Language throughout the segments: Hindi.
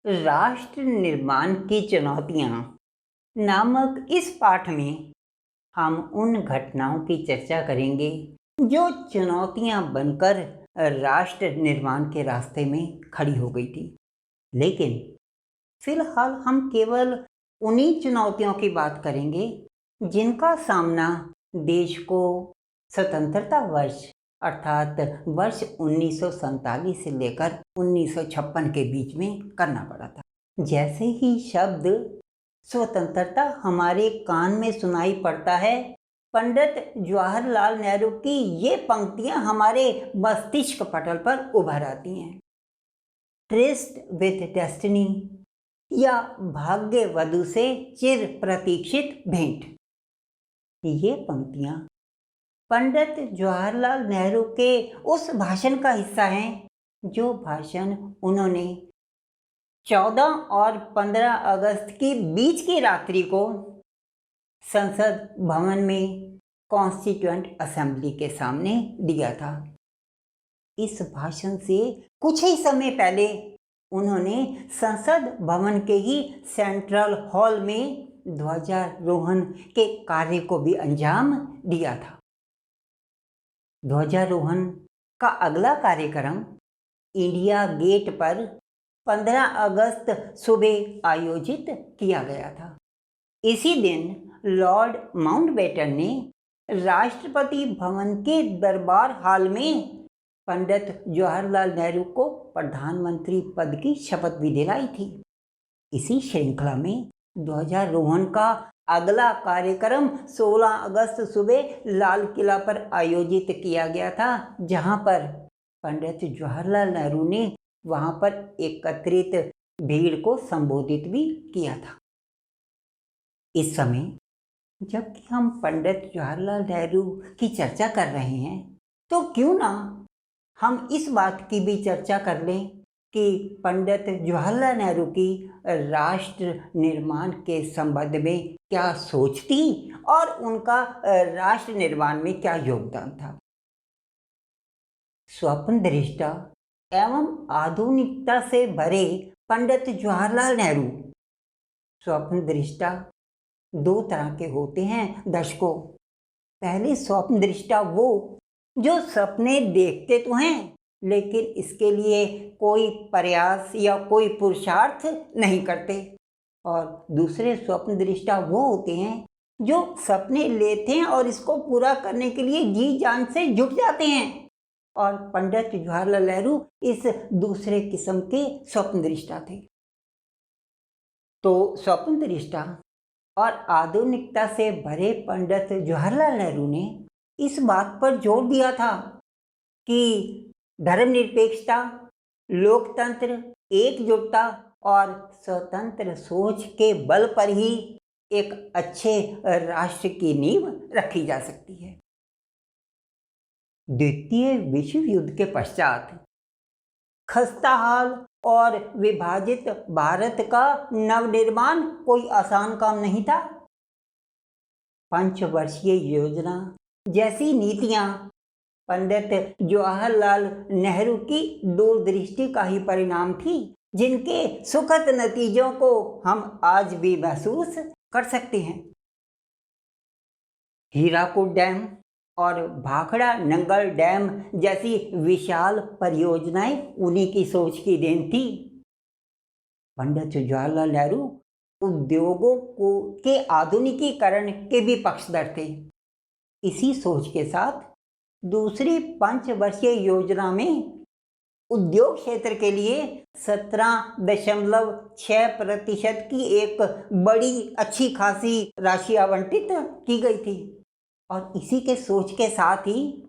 राष्ट्र निर्माण की चुनौतियाँ नामक इस पाठ में हम उन घटनाओं की चर्चा करेंगे जो चुनौतियाँ बनकर राष्ट्र निर्माण के रास्ते में खड़ी हो गई थी। लेकिन फिलहाल हम केवल उन्हीं चुनौतियों की बात करेंगे जिनका सामना देश को स्वतंत्रता वर्ष अर्थात वर्ष 1947 से लेकर 1956 के बीच में करना पड़ा था। जैसे ही शब्द स्वतंत्रता हमारे कान में सुनाई पड़ता है, पंडित जवाहरलाल नेहरू की ये पंक्तियां हमारे मस्तिष्क पटल पर उभर आती हैं। ट्रिस्ट विथ डेस्टिनी या भाग्य वधु से चिर प्रतीक्षित भेंट। ये पंक्तियां पंडित जवाहरलाल नेहरू के उस भाषण का हिस्सा हैं जो भाषण उन्होंने 14 और 15 अगस्त की बीच की रात्रि को संसद भवन में कॉन्स्टिट्यूएंट असेंबली के सामने दिया था। इस भाषण से कुछ ही समय पहले उन्होंने संसद भवन के ही सेंट्रल हॉल में ध्वजारोहण के कार्य को भी अंजाम दिया था। ध्वजारोहण का अगला कार्यक्रम इंडिया गेट पर 15 अगस्त सुबह आयोजित किया गया था। इसी दिन लॉर्ड माउंटबेटन ने राष्ट्रपति भवन के दरबार हॉल में पंडित जवाहरलाल नेहरू को प्रधानमंत्री पद की शपथ भी दिलाई थी। इसी श्रृंखला में ध्वजारोहण का अगला कार्यक्रम 16 अगस्त सुबह लाल किला पर आयोजित किया गया था, जहां पर पंडित जवाहरलाल नेहरू ने वहां पर एकत्रित भीड़ को संबोधित भी किया था। इस समय जबकि हम पंडित जवाहरलाल नेहरू की चर्चा कर रहे हैं, तो क्यों ना हम इस बात की भी चर्चा कर लें कि पंडित जवाहरलाल नेहरू की राष्ट्र निर्माण के संबंध में क्या सोच थी और उनका राष्ट्र निर्माण में क्या योगदान था। स्वप्न दृष्टा एवं आधुनिकता से भरे पंडित जवाहरलाल नेहरू। स्वप्न दृष्टा दो तरह के होते हैं दर्शकों। पहले स्वप्न दृष्टा वो जो सपने देखते तो हैं लेकिन इसके लिए कोई प्रयास या कोई पुरुषार्थ नहीं करते, और दूसरे स्वप्न दृष्टा वो होते हैं जो सपने लेते हैं और इसको पूरा करने के लिए जी जान से जुट जाते हैं। और पंडित जवाहरलाल नेहरू इस दूसरे किस्म के स्वप्न दृष्टा थे। तो स्वप्न दृष्टा और आधुनिकता से भरे पंडित जवाहरलाल नेहरू ने इस बात पर जोर दिया था कि धर्मनिरपेक्षता, लोकतंत्र, एकजुटता और स्वतंत्र सोच के बल पर ही एक अच्छे राष्ट्र की नींव रखी जा सकती है। द्वितीय विश्व युद्ध के पश्चात खस्ताहाल और विभाजित भारत का नवनिर्माण कोई आसान काम नहीं था। पंचवर्षीय योजना जैसी नीतियां पंडित जवाहरलाल नेहरू की दूरदृष्टि का ही परिणाम थी, जिनके सुखद नतीजों को हम आज भी महसूस कर सकते हैं। हीराकुद डैम और भाखड़ा नंगल डैम जैसी विशाल परियोजनाएं उन्हीं की सोच की देन थी। पंडित जवाहरलाल नेहरू उद्योगों के आधुनिकीकरण के भी पक्षधर थे। इसी सोच के साथ दूसरी पंचवर्षीय योजना में उद्योग क्षेत्र के लिए 17.6% की एक बड़ी अच्छी खासी राशि आवंटित की गई थी। और इसी के सोच के साथ ही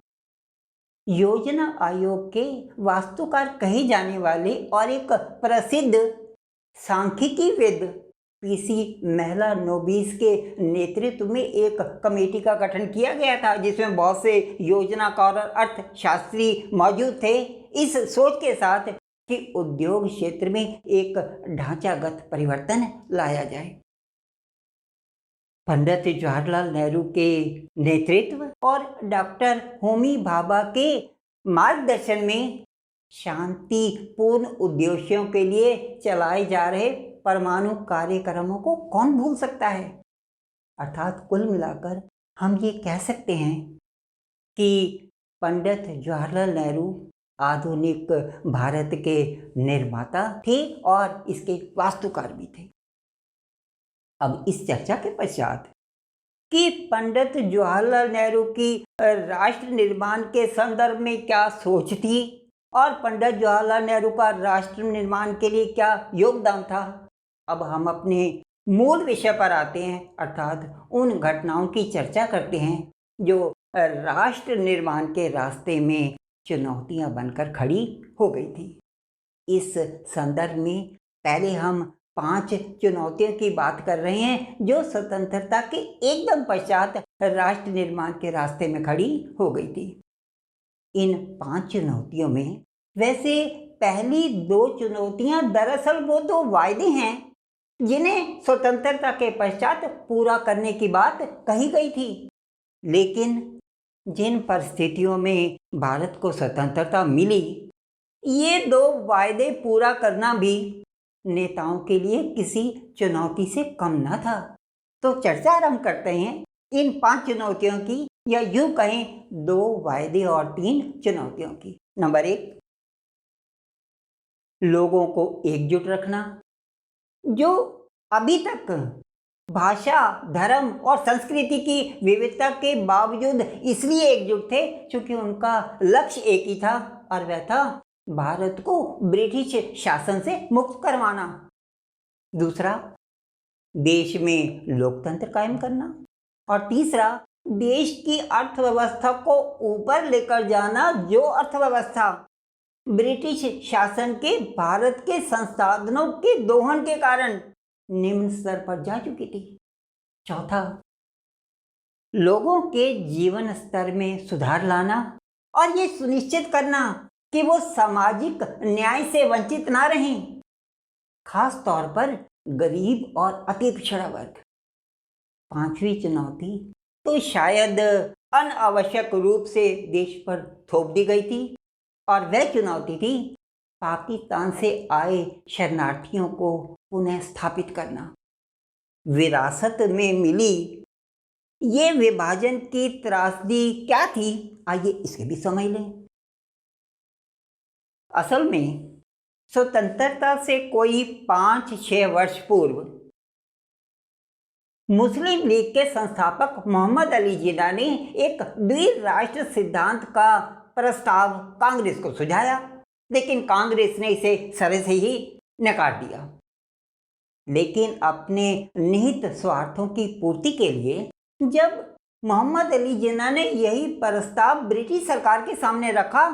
योजना आयोग के वास्तुकार कहे जाने वाले और एक प्रसिद्ध सांख्यिकीविद पीसी महलानोबिस के नेतृत्व में एक कमेटी का गठन किया गया था, जिसमें बहुत से योजनाकार और अर्थशास्त्री मौजूद थे, इस सोच के साथ कि उद्योग क्षेत्र में एक ढांचागत परिवर्तन लाया जाए। पंडित जवाहरलाल नेहरू के नेतृत्व और डॉक्टर होमी भाभा के मार्गदर्शन में शांतिपूर्ण उद्देश्यों के लिए चलाए जा रहे परमाणु कार्यक्रमों को कौन भूल सकता है। अर्थात कुल मिलाकर हम ये कह सकते हैं कि पंडित जवाहरलाल नेहरू आधुनिक भारत के निर्माता थे और इसके वास्तुकार भी थे। अब इस चर्चा के पश्चात कि पंडित जवाहरलाल नेहरू की राष्ट्र निर्माण के संदर्भ में क्या सोच थी और पंडित जवाहरलाल नेहरू का राष्ट्र निर्माण के लिए क्या योगदान था, अब हम अपने मूल विषय पर आते हैं, अर्थात उन घटनाओं की चर्चा करते हैं जो राष्ट्र निर्माण के रास्ते में चुनौतियां बनकर खड़ी हो गई थी। इस संदर्भ में पहले हम 5 चुनौतियों की बात कर रहे हैं जो स्वतंत्रता के एकदम पश्चात राष्ट्र निर्माण के रास्ते में खड़ी हो गई थी। इन 5 चुनौतियों में वैसे पहली 2 चुनौतियां दरअसल वो 2 वायदे हैं जिन्हें स्वतंत्रता के पश्चात पूरा करने की बात कही गई थी, लेकिन जिन परिस्थितियों में भारत को स्वतंत्रता मिली, ये 2 वायदे पूरा करना भी नेताओं के लिए किसी चुनौती से कम न था। तो चर्चा आरंभ करते हैं इन 5 चुनौतियों की, या यूं कहें 2 वायदे और 3 चुनौतियों की। नंबर 1, लोगों को एकजुट रखना, जो अभी तक भाषा, धर्म और संस्कृति की विविधता के बावजूद इसलिए एकजुट थे क्योंकि उनका लक्ष्य एक ही था और वह था भारत को ब्रिटिश शासन से मुक्त करवाना। दूसरा, देश में लोकतंत्र कायम करना, और तीसरा, देश की अर्थव्यवस्था को ऊपर लेकर जाना, जो अर्थव्यवस्था ब्रिटिश शासन के भारत के संसाधनों के दोहन के कारण निम्न स्तर पर जा चुकी थी। चौथा, लोगों के जीवन स्तर में सुधार लाना और ये सुनिश्चित करना कि वो सामाजिक न्याय से वंचित ना रहें, खास तौर पर गरीब और अति पिछड़ा वर्ग। 5वीं चुनौती तो शायद अनावश्यक रूप से देश पर थोप दी गई थी, और वह चुनौती थी पाकिस्तान से आए शरणार्थियों को पुनः स्थापित करना। विरासत में मिली ये विभाजन की त्रासदी क्या थी, आइए इसके भी समझ लें। असल में स्वतंत्रता से कोई 5-6 वर्ष पूर्व मुस्लिम लीग के संस्थापक मोहम्मद अली जिन्ना ने एक द्विराष्ट्र सिद्धांत का प्रस्ताव कांग्रेस को सुझाया, लेकिन कांग्रेस ने इसे सिरे से ही नकार दिया। लेकिन अपने निहित स्वार्थों की पूर्ति के लिए जब मोहम्मद अली जिन्ना ने यही प्रस्ताव ब्रिटिश सरकार के सामने रखा,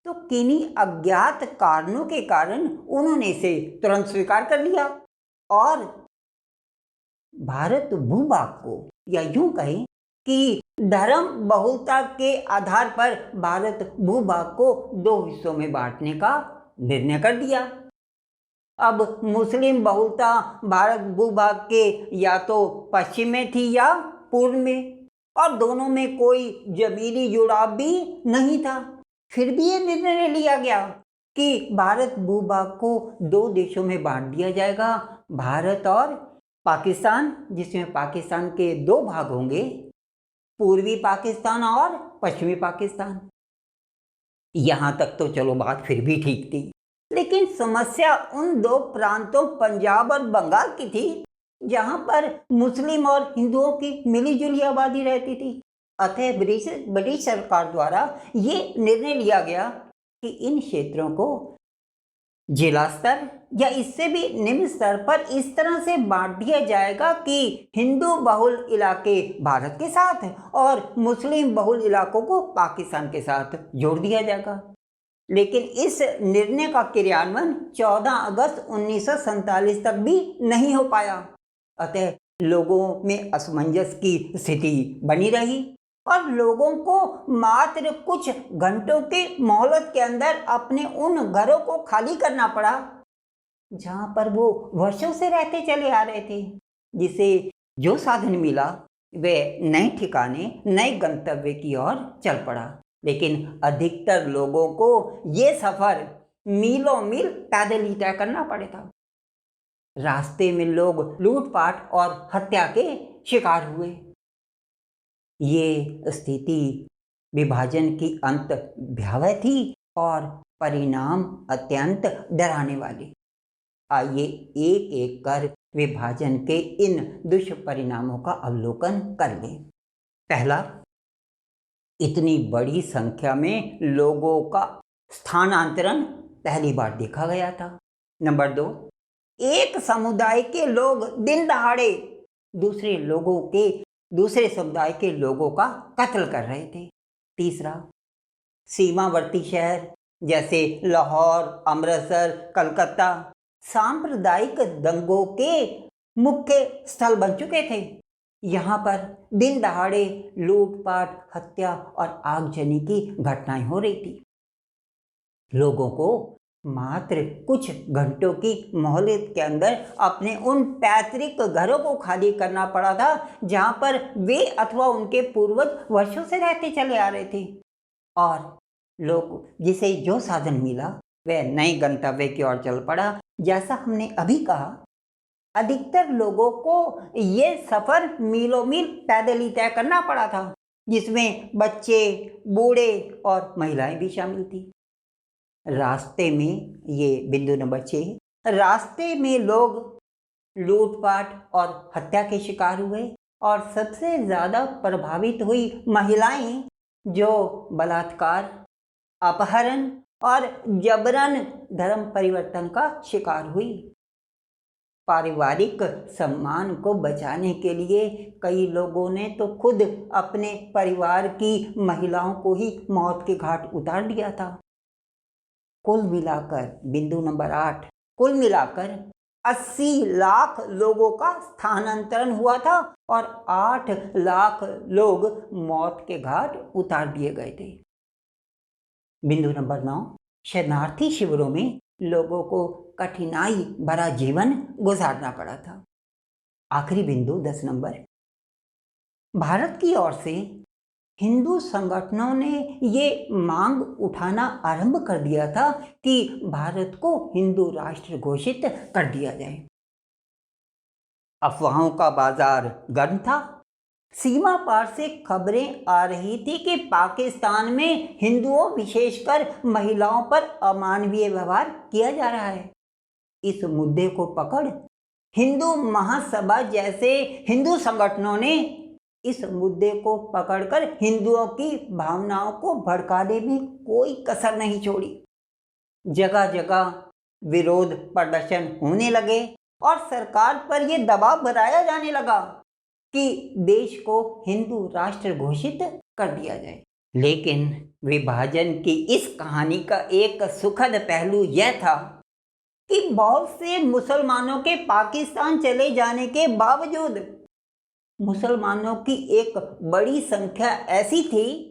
तो किन्हीं अज्ञात कारणों के कारण उन्होंने इसे तुरंत स्वीकार कर लिया और भारत भूभाग को, या यूं कहें कि धर्म बहुलता के आधार पर भारत भूभाग को 2 हिस्सों में बांटने का निर्णय कर दिया। अब मुस्लिम बहुलता भारत भूभाग के या तो पश्चिम में थी या पूर्व में, और दोनों में कोई जमीनी जुड़ाव भी नहीं था। फिर भी ये निर्णय लिया गया कि भारत भूभाग को 2 देशों में बांट दिया जाएगा, भारत और पाकिस्तान, जिसमें पाकिस्तान के 2 भाग होंगे, पूर्वी पाकिस्तान और पश्चिमी पाकिस्तान। यहां तक तो चलो बात फिर भी ठीक थी, लेकिन समस्या उन 2 प्रांतों पंजाब और बंगाल की थी जहां पर मुस्लिम और हिंदुओं की मिलीजुली आबादी रहती थी। अतः ब्रिटिश सरकार द्वारा ये निर्णय लिया गया कि इन क्षेत्रों को जिला स्तर या इससे भी निम्न स्तर पर इस तरह से बांट दिया जाएगा कि हिंदू बहुल इलाके भारत के साथ और मुस्लिम बहुल इलाकों को पाकिस्तान के साथ जोड़ दिया जाएगा। लेकिन इस निर्णय का क्रियान्वयन 14 अगस्त 1947 तक भी नहीं हो पाया। अतः लोगों में असमंजस की स्थिति बनी रही और लोगों को मात्र कुछ घंटों के मोहलत के अंदर अपने उन घरों को खाली करना पड़ा जहां पर वो वर्षों से रहते चले आ रहे थे। जिसे जो साधन मिला वे नए ठिकाने, नए गंतव्य की ओर चल पड़ा। लेकिन अधिकतर लोगों को ये सफ़र मीलों मील पैदल ही तय करना पड़े था। रास्ते में लोग लूटपाट और हत्या के शिकार हुए। ये स्थिति विभाजन की अंत भयावह थी और परिणाम अत्यंत डराने वाले। आइए एक एक कर विभाजन के इन दुष्परिणामों का अवलोकन कर लें। पहला, इतनी बड़ी संख्या में लोगों का स्थानांतरण पहली बार देखा गया था। नंबर 2, एक समुदाय के लोग दिन दहाड़े दूसरे समुदाय के लोगों का कत्ल कर रहे थे। तीसरा, सीमावर्ती शहर जैसे लाहौर, अमृतसर, कलकत्ता सांप्रदायिक दंगों के मुख्य स्थल बन चुके थे। यहाँ पर दिन दहाड़े लूटपाट, हत्या और आगजनी की घटनाएं हो रही थी। लोगों को मात्र कुछ घंटों की मोहलत के अंदर अपने उन पैतृक घरों को खाली करना पड़ा था जहाँ पर वे अथवा उनके पूर्वज वर्षों से रहते चले आ रहे थे। और लोग जिसे जो साधन मिला वह नए गंतव्य की ओर चल पड़ा। जैसा हमने अभी कहा, अधिकतर लोगों को ये सफ़र मीलों मील पैदल ही तय करना पड़ा था, जिसमें बच्चे, बूढ़े और महिलाएं भी शामिल थी। रास्ते में, ये बिंदु नंबर 6, रास्ते में लोग लूटपाट और हत्या के शिकार हुए और सबसे ज़्यादा प्रभावित हुई महिलाएं, जो बलात्कार, अपहरण और जबरन धर्म परिवर्तन का शिकार हुई। पारिवारिक सम्मान को बचाने के लिए कई लोगों ने तो खुद अपने परिवार की महिलाओं को ही मौत के घाट उतार दिया था। कुल मिलाकर, बिंदु नंबर 8, कुल मिलाकर 80 लाख लोगों का स्थानांतरण हुआ था और 8 लाख लोग मौत के घाट उतार दिए गए थे। बिंदु नंबर 9, शरणार्थी शिविरों में लोगों को कठिनाई भरा जीवन गुजारना पड़ा था। आखिरी बिंदु 10 नंबर, भारत की ओर से हिंदू संगठनों ने ये मांग उठाना आरंभ कर दिया था कि भारत को हिंदू राष्ट्र घोषित कर दिया जाए। अफवाहों का बाजार गर्म था। सीमा पार से खबरें आ रही थी कि पाकिस्तान में हिंदुओं, विशेषकर महिलाओं पर अमानवीय व्यवहार किया जा रहा है। इस मुद्दे को पकड़ हिंदू महासभा जैसे हिंदू संगठनों ने इस मुद्दे को पकड़कर हिंदुओं की भावनाओं को भड़काने में कोई कसर नहीं छोड़ी। जगह जगह विरोध प्रदर्शन होने लगे और सरकार पर यह दबाव बनाया जाने लगा कि देश को हिंदू राष्ट्र घोषित कर दिया जाए। लेकिन विभाजन की इस कहानी का एक सुखद पहलू यह था कि बहुत से मुसलमानों के पाकिस्तान चले जाने के बावजूद मुसलमानों की एक बड़ी संख्या ऐसी थी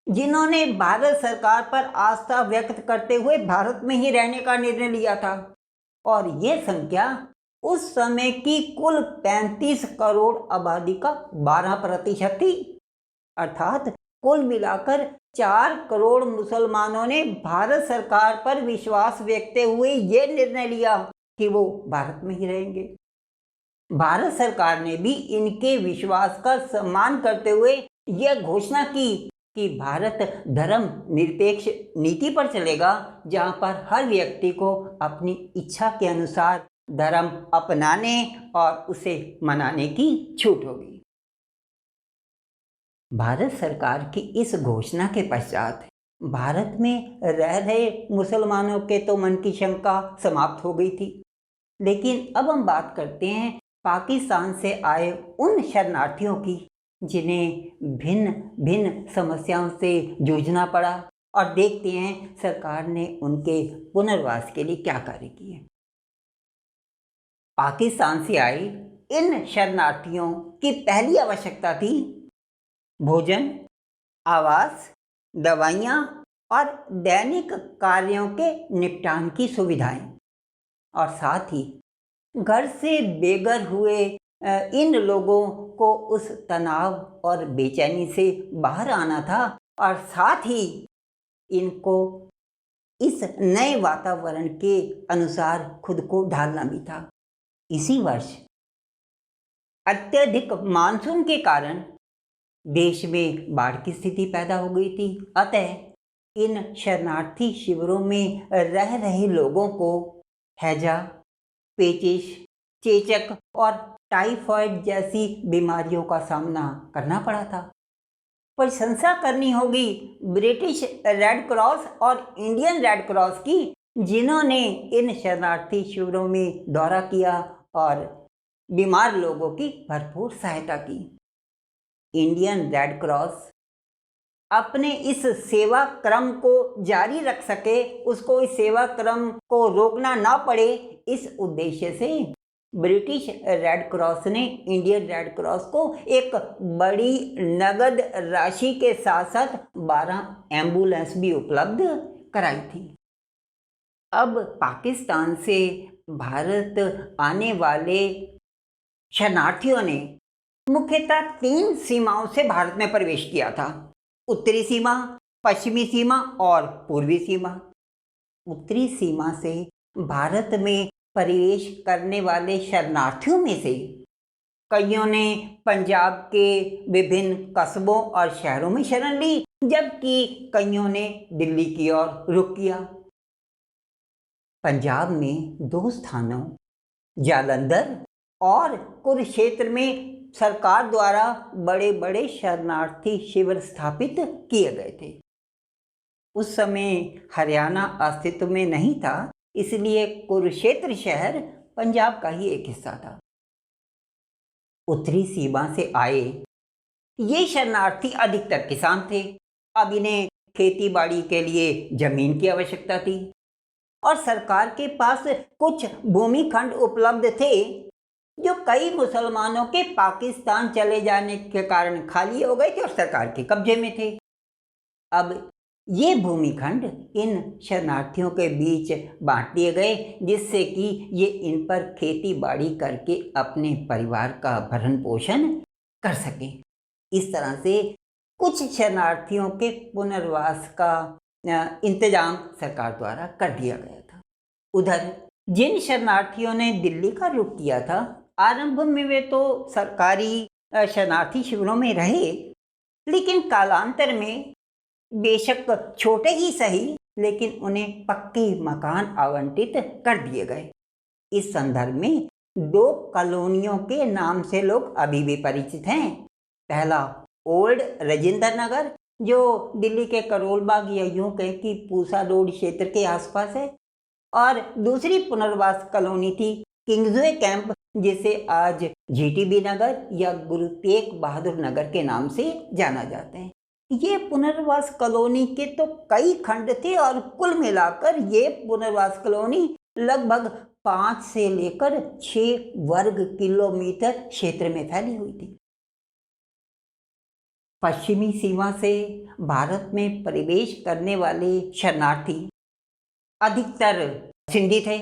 जिन्होंने भारत सरकार पर आस्था व्यक्त करते हुए भारत में ही रहने का निर्णय लिया था। और यह संख्या उस समय की कुल 35 करोड़ आबादी का 12% थी। अर्थात कुल मिलाकर 4 करोड़ मुसलमानों ने भारत सरकार पर विश्वास व्यक्त हुए ये निर्णय लिया कि वो भारत में ही रहेंगे। भारत सरकार ने भी इनके विश्वास का सम्मान करते हुए यह घोषणा की कि भारत धर्म निरपेक्ष नीति पर चलेगा, जहां पर हर व्यक्ति को अपनी इच्छा के अनुसार धर्म अपनाने और उसे मनाने की छूट होगी। भारत सरकार की इस घोषणा के पश्चात भारत में रह रहे मुसलमानों के तो मन की शंका समाप्त हो गई थी। लेकिन अब हम बात करते हैं पाकिस्तान से आए उन शरणार्थियों की जिन्हें भिन्न भिन्न समस्याओं से जूझना पड़ा, और देखते हैं सरकार ने उनके पुनर्वास के लिए क्या कार्य किए। पाकिस्तान से आए इन शरणार्थियों की पहली आवश्यकता थी भोजन, आवास, दवाइयाँ और दैनिक कार्यों के निपटान की सुविधाएं, और साथ ही घर से बेघर हुए इन लोगों को उस तनाव और बेचैनी से बाहर आना था और साथ ही इनको इस नए वातावरण के अनुसार खुद को ढालना भी था। इसी वर्ष अत्यधिक मानसून के कारण देश में बाढ़ की स्थिति पैदा हो गई थी। अतः इन शरणार्थी शिविरों में रह रहे लोगों को हैजा, पेचिश, चेचक और टाइफाइड जैसी बीमारियों का सामना करना पड़ा था। प्रशंसा करनी होगी ब्रिटिश रेड क्रॉस और इंडियन रेड क्रॉस की, जिन्होंने इन शरणार्थी शिविरों में दौरा किया और बीमार लोगों की भरपूर सहायता की। इंडियन रेड क्रॉस अपने इस सेवा क्रम को जारी रख सके, उसको इस सेवा क्रम को रोकना ना पड़े, इस उद्देश्य से ब्रिटिश रेड क्रॉस ने इंडियन रेड क्रॉस को एक बड़ी नगद राशि के साथ साथ 12 एम्बुलेंस भी उपलब्ध कराई थी। अब पाकिस्तान से भारत आने वाले शरणार्थियों ने मुख्यतः 3 सीमाओं से भारत में प्रवेश किया था: उत्तरी सीमा, पश्चिमी सीमा और पूर्वी सीमा। उत्तरी सीमा से भारत में प्रवेश करने वाले शरणार्थियों में से कईयों ने पंजाब के विभिन्न कस्बों और शहरों में शरण ली, जबकि कईयों ने दिल्ली की ओर रुख किया। पंजाब में 2 स्थानों जालंधर और कुरुक्षेत्र में सरकार द्वारा बड़े बड़े शरणार्थी शिविर स्थापित किए गए थे। उस समय हरियाणा अस्तित्व में नहीं था, इसलिए कुरुक्षेत्र शहर पंजाब का ही एक हिस्सा था। उत्तरी सीमा से आए ये शरणार्थी अधिकतर किसान थे। अब इन्हें खेती बाड़ी के लिए जमीन की आवश्यकता थी और सरकार के पास कुछ भूमि खंड उपलब्ध थे जो कई मुसलमानों के पाकिस्तान चले जाने के कारण खाली हो गए थे और सरकार के कब्जे में थे। अब ये भूमिखंड इन शरणार्थियों के बीच बांट दिए गए, जिससे कि ये इन पर खेती बाड़ी करके अपने परिवार का भरण पोषण कर सकें। इस तरह से कुछ शरणार्थियों के पुनर्वास का इंतजाम सरकार द्वारा कर दिया गया था। उधर जिन शरणार्थियों ने दिल्ली का रुख किया था, आरंभ में वे तो सरकारी शरणार्थी शिविरों में रहे, लेकिन कालांतर में बेशक छोटे ही सही, लेकिन उन्हें पक्के मकान आवंटित कर दिए गए। इस संदर्भ में 2 कॉलोनियों के नाम से लोग अभी भी परिचित हैं। पहला ओल्ड राजेंद्र नगर, जो दिल्ली के करोल बाग या यूं कहें कि पूसा रोड क्षेत्र के आसपास है, और दूसरी पुनर्वास कॉलोनी थी किंग्सवे कैंप, जिसे आज जीटीबी नगर या गुरु तेग बहादुर नगर के नाम से जाना जाता है। ये पुनर्वास कॉलोनी के तो कई खंड थे और कुल मिलाकर ये पुनर्वास कॉलोनी लगभग 5 से लेकर 6 वर्ग किलोमीटर क्षेत्र में फैली हुई थी। पश्चिमी सीमा से भारत में प्रवेश करने वाले शरणार्थी अधिकतर सिंधी थे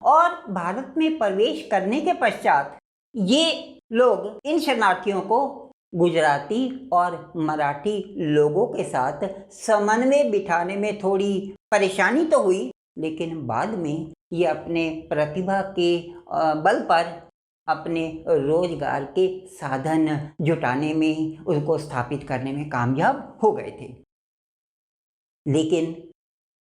और भारत में प्रवेश करने के पश्चात ये लोग इन शरणार्थियों को गुजराती और मराठी लोगों के साथ समन्वय बिठाने में थोड़ी परेशानी तो हुई, लेकिन बाद में ये अपने प्रतिभा के बल पर अपने रोजगार के साधन जुटाने में, उनको स्थापित करने में कामयाब हो गए थे। लेकिन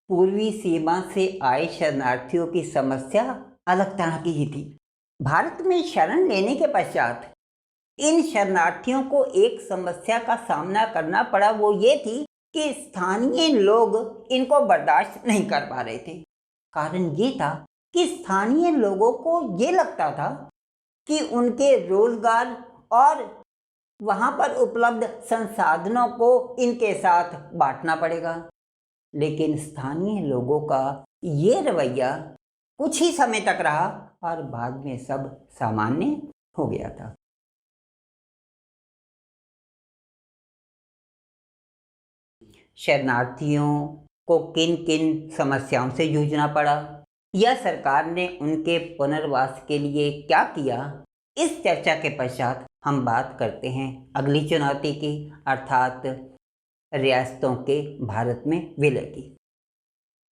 पूर्वी सीमा से आए शरणार्थियों की समस्या अलग तरह की ही थी। भारत में शरण लेने के पश्चात इन शरणार्थियों को एक समस्या का सामना करना पड़ा, वो ये थी कि स्थानीय लोग इनको बर्दाश्त नहीं कर पा रहे थे। कारण ये था कि स्थानीय लोगों को ये लगता था कि उनके रोजगार और वहाँ पर उपलब्ध संसाधनों को इनके साथ बांटना पड़ेगा। लेकिन स्थानीय लोगों का ये रवैया कुछ ही समय तक रहा और बाद में सब सामान्य हो गया था। शरणार्थियों को किन किन समस्याओं से जूझना पड़ा या सरकार ने उनके पुनर्वास के लिए क्या किया, इस चर्चा के पश्चात हम बात करते हैं अगली चुनौती की, अर्थात रियासतों के भारत में विलय की।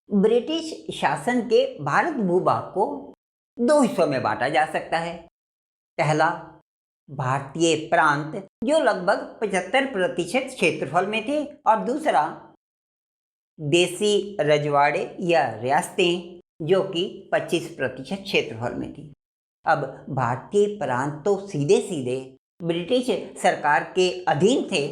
ब्रिटिश शासन के भारत भूभाग को दो हिस्सों में बांटा जा सकता है। पहला, भारतीय प्रांत जो लगभग 75% क्षेत्रफल में थे, और दूसरा, देसी रजवाड़े या रियासतें जो कि 25% क्षेत्रफल में थी। अब भारतीय प्रांत तो सीधे सीधे ब्रिटिश सरकार के अधीन थे,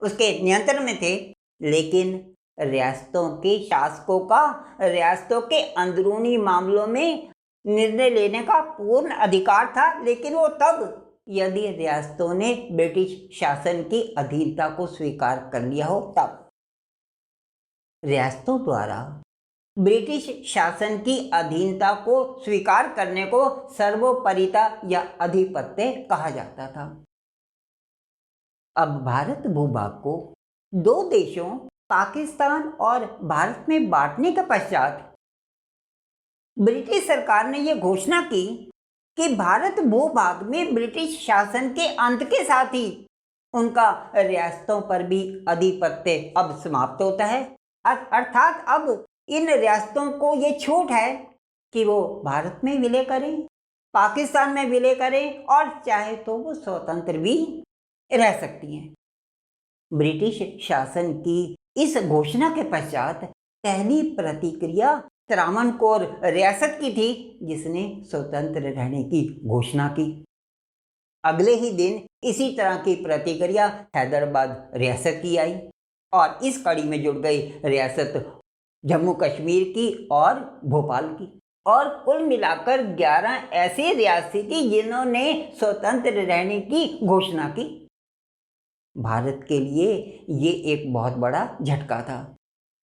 उसके नियंत्रण में थे, लेकिन रियासतों के शासकों का रियासतों के अंदरूनी मामलों में निर्णय लेने का पूर्ण अधिकार था, लेकिन वो तब यदि रियासतों ने ब्रिटिश शासन की अधीनता को स्वीकार कर लिया हो तब। रियासतों द्वारा ब्रिटिश शासन की अधीनता को स्वीकार करने को सर्वोपरिता या आधिपत्य कहा जाता था। अब भारत भूभाग को दो देशों पाकिस्तान और भारत में बांटने के पश्चात ब्रिटिश सरकार ने यह घोषणा की कि भारत भूभाग में ब्रिटिश शासन के अंत के साथ ही उनका रियासतों पर भी आधिपत्य अब समाप्त होता है। अर्थात अब इन रियासतों को ये छूट है कि वो भारत में विलय करें, पाकिस्तान में विलय करें, और चाहे तो वो स्वतंत्र भी रह सकती हैं। ब्रिटिश शासन की इस घोषणा के पश्चात पहली प्रतिक्रिया त्रावणकोर रियासत की थी, जिसने स्वतंत्र रहने की घोषणा की। अगले ही दिन इसी तरह की प्रतिक्रिया हैदराबाद रियासत की आई, और इस कड़ी में जुड़ गई रियासत जम्मू कश्मीर की और भोपाल की, और कुल मिलाकर 11 ऐसी रियासतें थी जिन्होंने स्वतंत्र रहने की घोषणा की। भारत के लिए ये एक बहुत बड़ा झटका था,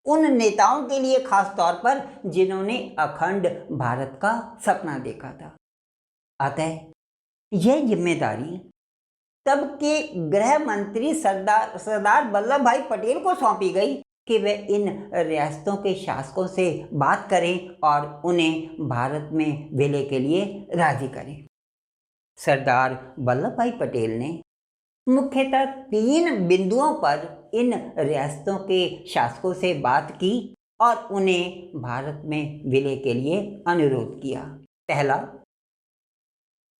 उन नेताओं के लिए खास तौर पर जिन्होंने अखंड भारत का सपना देखा था। अतः यह जिम्मेदारी तब के गृह मंत्री सरदार वल्लभ भाई पटेल को सौंपी गई कि वे इन रियासतों के शासकों से बात करें और उन्हें भारत में विलय के लिए राजी करें। सरदार वल्लभ भाई पटेल ने मुख्यतः 3 बिंदुओं पर इन रियासतों के शासकों से बात की और उन्हें भारत में विलय के लिए अनुरोध किया। पहला,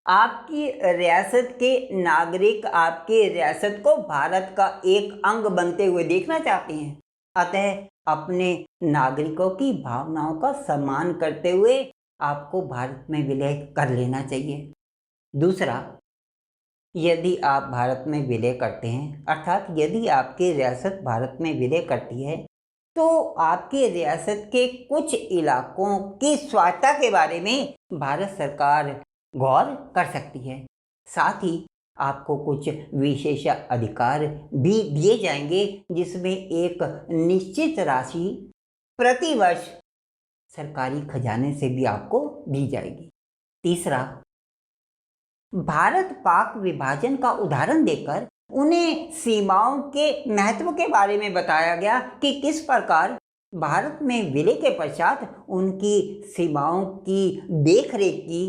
आपकी रियासत के नागरिक आपकी रियासत को भारत का एक अंग बनते हुए देखना चाहते हैं, अतः अपने नागरिकों की भावनाओं का सम्मान करते हुए आपको भारत में विलय कर लेना चाहिए। दूसरा, यदि आप भारत में विलय करते हैं, अर्थात यदि आपकी रियासत भारत में विलय करती है, तो आपकी रियासत के कुछ इलाकों की स्वायत्तता के बारे में भारत सरकार गौर कर सकती है। साथ ही आपको कुछ विशेष अधिकार भी दिए जाएंगे, जिसमें एक निश्चित राशि प्रतिवर्ष सरकारी खजाने से भी आपको दी जाएगी। तीसरा, भारत पाक विभाजन का उदाहरण देकर उन्हें सीमाओं के महत्व के बारे में बताया गया कि किस प्रकार भारत में विलय के पश्चात उनकी सीमाओं की देखरेख की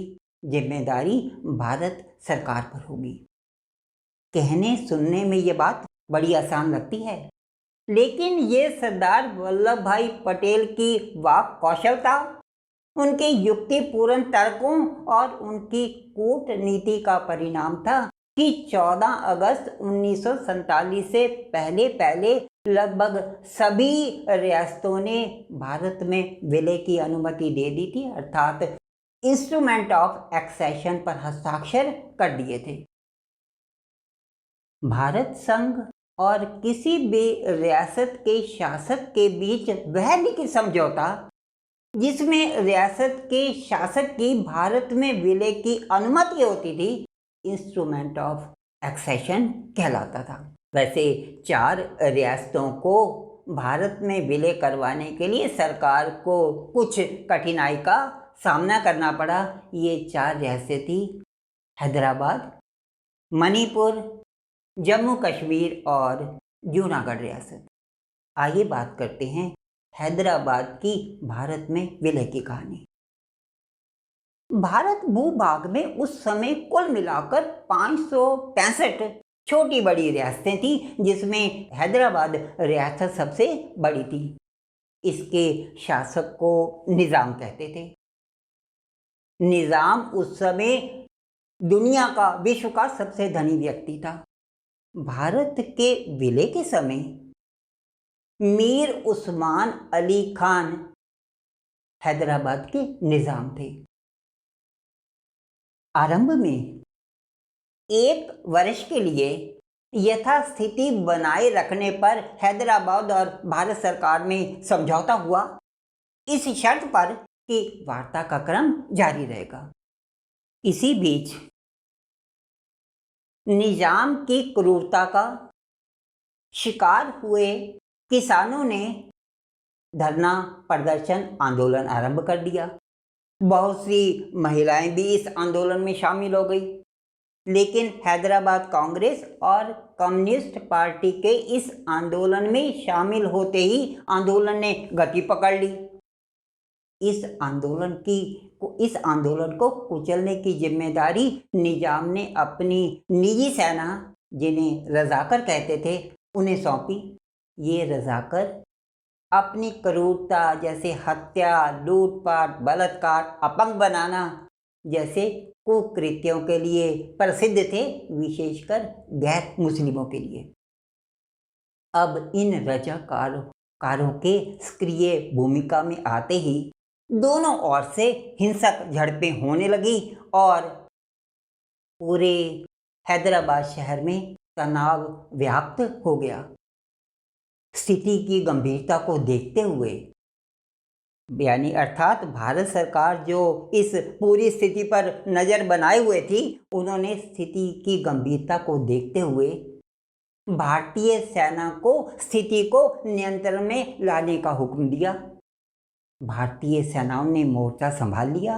जिम्मेदारी भारत सरकार पर होगी। कहने सुनने में ये बात बड़ी आसान लगती है, लेकिन ये सरदार वल्लभ भाई पटेल की वाक कौशलता, उनके युक्तिपूर्ण तर्कों और उनकी कूटनीति का परिणाम था कि 14 अगस्त 1947 से पहले लगभग सभी रियासतों ने भारत में विलय की अनुमति दे दी थी, अर्थात इंस्ट्रूमेंट ऑफ एक्सेशन पर हस्ताक्षर कर दिए थे। भारत संघ और किसी भी रियासत के शासक के बीच वह लिखित समझौता जिसमें रियासत के शासक की भारत में विलय की अनुमति होती थी, इंस्ट्रूमेंट ऑफ एक्सेशन कहलाता था। वैसे 4 रियासतों को भारत में विलय करवाने के लिए सरकार को कुछ कठिनाई का सामना करना पड़ा। ये 4 रियासतें थी हैदराबाद, मणिपुर, जम्मू कश्मीर और जूनागढ़ रियासत। आइए बात करते हैं हैदराबाद की भारत में विलय की कहानी। भारत भूभाग में उस समय कुल मिलाकर 565 छोटी बड़ी रियासतें थी, जिसमें हैदराबाद रियासत सबसे बड़ी थी। इसके शासक को निज़ाम कहते थे। निज़ाम उस समय दुनिया का, विश्व का सबसे धनी व्यक्ति था। भारत के विलय के समय मीर उस्मान अली खान हैदराबाद के निज़ाम थे। आरंभ में 1 वर्ष के लिए यथास्थिति बनाए रखने पर हैदराबाद और भारत सरकार में समझौता हुआ, इस शर्त पर कि वार्ता का क्रम जारी रहेगा। इसी बीच निजाम की क्रूरता का शिकार हुए किसानों ने धरना प्रदर्शन आंदोलन आरंभ कर दिया। बहुत सी महिलाएं भी इस आंदोलन में शामिल हो गई, लेकिन हैदराबाद कांग्रेस और कम्युनिस्ट पार्टी के इस आंदोलन में शामिल होते ही आंदोलन ने गति पकड़ ली। इस आंदोलन को कुचलने की जिम्मेदारी निजाम ने अपनी निजी सेना, जिन्हें रजाकर कहते थे, उन्हें सौंपी। ये रजाकर अपनी क्रूरता जैसे हत्या, लूटपाट, बलात्कार, अपंग बनाना जैसे कुकृत्यों के लिए प्रसिद्ध थे, विशेषकर गैर मुस्लिमों के लिए। अब इन रजाकारों के सक्रिय भूमिका में आते ही दोनों ओर से हिंसक झड़पें होने लगी और पूरे हैदराबाद शहर में तनाव व्याप्त हो गया। स्थिति की गंभीरता को देखते हुए, यानी अर्थात भारत सरकार जो इस पूरी स्थिति पर नज़र बनाए हुए थी, उन्होंने स्थिति की गंभीरता को देखते हुए भारतीय सेना को स्थिति को नियंत्रण में लाने का हुक्म दिया। भारतीय सेनाओं ने मोर्चा संभाल लिया।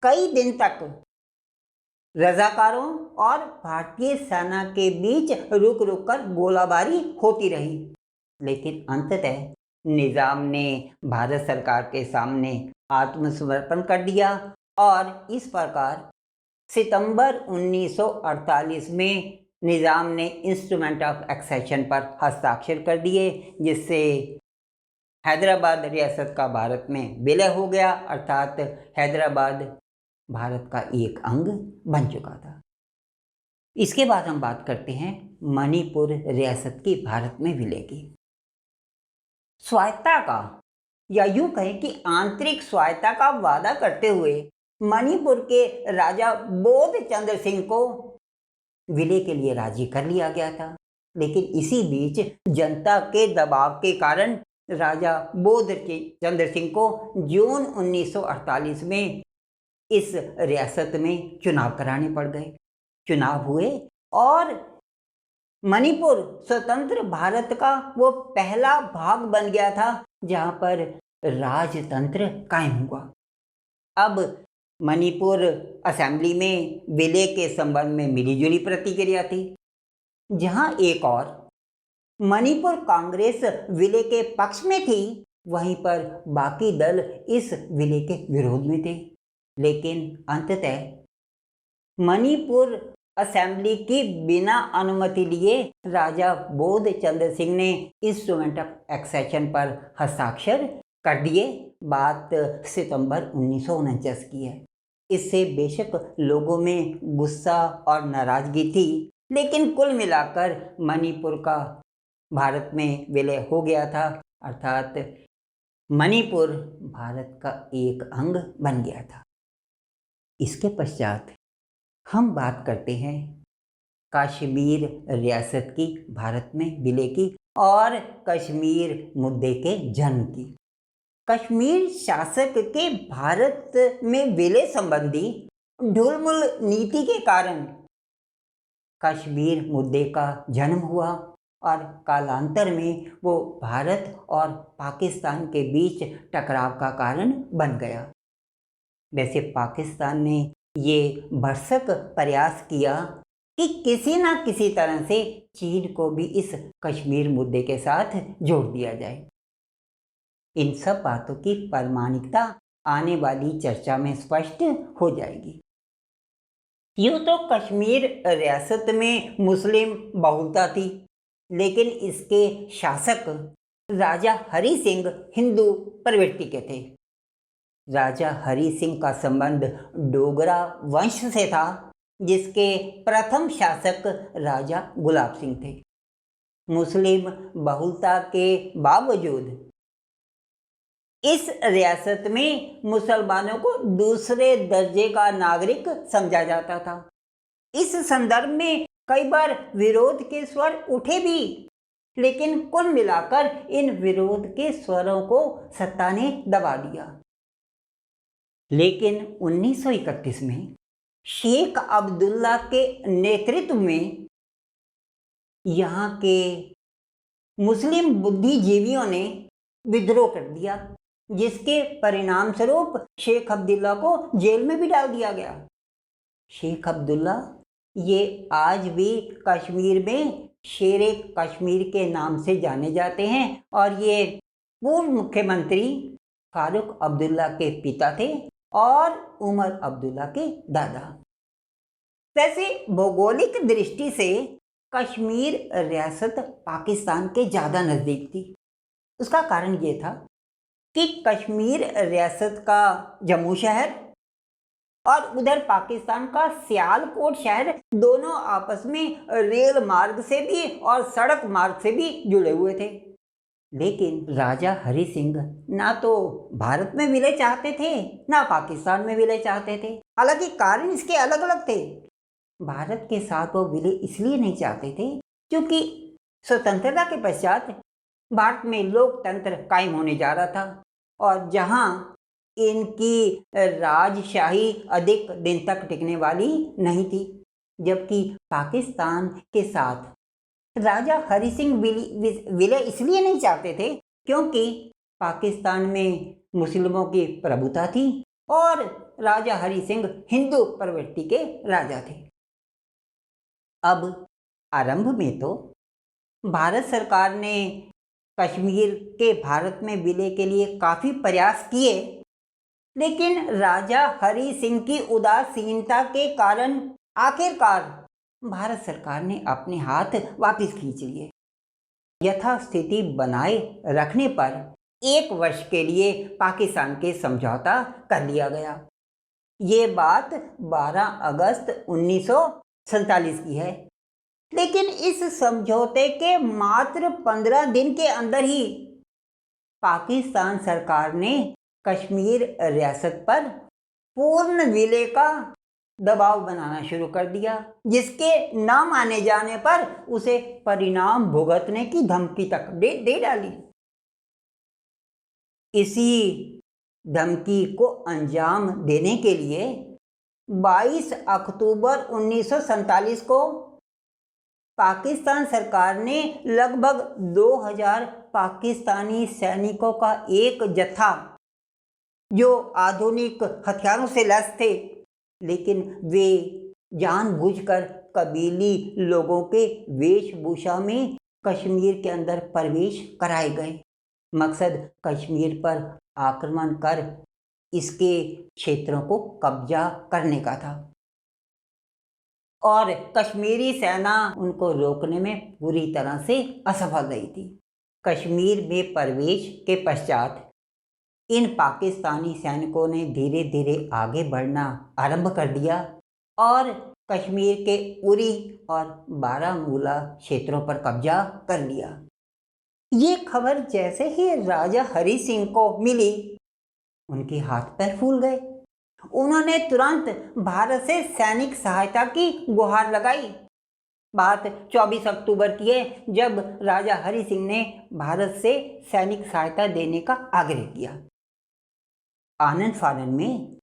कई दिन तक रजाकारों और भारतीय सेना के बीच रुक रुक कर गोलाबारी होती रही, लेकिन अंततः निजाम ने भारत सरकार के सामने आत्मसमर्पण कर दिया और इस प्रकार सितंबर 1948 में निजाम ने इंस्ट्रूमेंट ऑफ एक्सेशन पर हस्ताक्षर कर दिए, जिससे हैदराबाद रियासत का भारत में विलय हो गया, अर्थात हैदराबाद भारत का एक अंग बन चुका था। इसके बाद हम बात करते हैं मणिपुर रियासत की भारत में विलय की। स्वायत्ता का, या यूं कहें कि आंतरिक स्वायत्ता का वादा करते हुए मणिपुर के राजा बोध चंद्र सिंह को विलय के लिए राजी कर लिया गया था, लेकिन इसी बीच जनता के दबाव के कारण राजा बोध चंद्र सिंह को जून 1948 में इस रियासत में चुनाव कराने पड़ गए। चुनाव हुए और मणिपुर स्वतंत्र भारत का वो पहला भाग बन गया था जहां पर राजतंत्र कायम हुआ। अब मणिपुर असेंबली में विलय के संबंध में मिलीजुली प्रतिक्रिया थी। जहां एक और मणिपुर कांग्रेस विलय के पक्ष में थी, वहीं पर बाकी दल इस विलय के विरोध में थे। लेकिन अंततः मणिपुर असेंबली की बिना अनुमति लिए राजा बोध चंद्र सिंह ने इंस्ट्रूमेंट ऑफ एक्सेशन पर हस्ताक्षर कर दिए। बात सितंबर 1949 की है। इससे बेशक लोगों में गुस्सा और नाराजगी थी, लेकिन कुल मिलाकर मणिपुर का भारत में विलय हो गया था, अर्थात मणिपुर भारत का एक अंग बन गया था। इसके पश्चात हम बात करते हैं कश्मीर रियासत की भारत में विलय की और कश्मीर मुद्दे के जन्म की। कश्मीर शासक के भारत में विलय संबंधी ढुलमुल नीति के कारण कश्मीर मुद्दे का जन्म हुआ और कालांतर में वो भारत और पाकिस्तान के बीच टकराव का कारण बन गया। वैसे पाकिस्तान ने ये भरसक प्रयास किया कि किसी न किसी तरह से चीन को भी इस कश्मीर मुद्दे के साथ जोड़ दिया जाए। इन सब बातों की प्रामाणिकता आने वाली चर्चा में स्पष्ट हो जाएगी। यूँ तो कश्मीर रियासत में मुस्लिम बहुलता थी, लेकिन इसके शासक राजा हरि सिंह हिंदू प्रवृत्ति के थे। राजा हरि सिंह का संबंध डोगरा वंश से था, जिसके प्रथम शासक राजा गुलाब सिंह थे। मुस्लिम बहुलता के बावजूद इस रियासत में मुसलमानों को दूसरे दर्जे का नागरिक समझा जाता था। इस संदर्भ में कई बार विरोध के स्वर उठे भी, लेकिन कुल मिलाकर इन विरोध के स्वरों को सत्ता ने दबा दिया। लेकिन 1931 में शेख अब्दुल्ला के नेतृत्व में यहाँ के मुस्लिम बुद्धिजीवियों ने विद्रोह कर दिया, जिसके परिणाम स्वरूप शेख अब्दुल्ला को जेल में भी डाल दिया गया। शेख अब्दुल्ला ये आज भी कश्मीर में शेरे कश्मीर के नाम से जाने जाते हैं और ये पूर्व मुख्यमंत्री फारूक अब्दुल्ला के पिता थे और उमर अब्दुल्ला के दादा। वैसे भौगोलिक दृष्टि से कश्मीर रियासत पाकिस्तान के ज़्यादा नज़दीक थी। उसका कारण ये था कि कश्मीर रियासत का जम्मू शहर और उधर पाकिस्तान का सियालकोट शहर दोनों आपस में रेल मार्ग से भी और सड़क मार्ग से भी जुड़े हुए थे। लेकिन राजा हरि सिंह ना तो भारत में विलय चाहते थे, ना पाकिस्तान में विलय चाहते थे। हालांकि कारण इसके अलग अलग थे। भारत के साथ वो विलय इसलिए नहीं चाहते थे क्योंकि स्वतंत्रता के पश्चात भारत में लोकतंत्र कायम होने जा रहा था और जहां इनकी राजशाही अधिक दिन तक टिकने वाली नहीं थी, जबकि पाकिस्तान के साथ राजा हरि सिंह विलय इसलिए नहीं चाहते थे क्योंकि पाकिस्तान में मुस्लिमों की प्रभुता थी और राजा हरि सिंह हिंदू प्रवृत्ति के राजा थे। अब आरंभ में तो भारत सरकार ने कश्मीर के भारत में विलय के लिए काफ़ी प्रयास किए, लेकिन राजा हरि सिंह की उदासीनता के कारण आखिरकार भारत सरकार ने अपने हाथ वापस खींच लिए। यथास्थिति बनाए रखने पर 1 वर्ष के लिए पाकिस्तान के समझौता कर लिया गया। ये बात 12 अगस्त 1947 की है, लेकिन इस समझौते के मात्र 15 दिन के अंदर ही पाकिस्तान सरकार ने कश्मीर रियासत पर पूर्ण विलय का दबाव बनाना शुरू कर दिया, जिसके न माने जाने पर उसे परिणाम भुगतने की धमकी तक दे डाली। इसी धमकी को अंजाम देने के लिए 22 अक्टूबर 1947 को पाकिस्तान सरकार ने लगभग 2000 पाकिस्तानी सैनिकों का एक जत्था, जो आधुनिक हथियारों से लैस थे, लेकिन वे जानबूझकर कबीली लोगों के वेशभूषा में कश्मीर के अंदर प्रवेश कराए गए। मकसद कश्मीर पर आक्रमण कर इसके क्षेत्रों को कब्जा करने का था और कश्मीरी सेना उनको रोकने में पूरी तरह से असफल रही थी। कश्मीर में प्रवेश के पश्चात इन पाकिस्तानी सैनिकों ने धीरे धीरे आगे बढ़ना आरंभ कर दिया और कश्मीर के उरी और बारामूला क्षेत्रों पर कब्जा कर लिया। ये खबर जैसे ही राजा हरि सिंह को मिली, उनके हाथ पैर फूल गए। उन्होंने तुरंत भारत से सैनिक सहायता की गुहार लगाई। बात 24 अक्टूबर की है, जब राजा हरि सिंह ने भारत से सैनिक सहायता देने का आग्रह किया। आनंद फानन में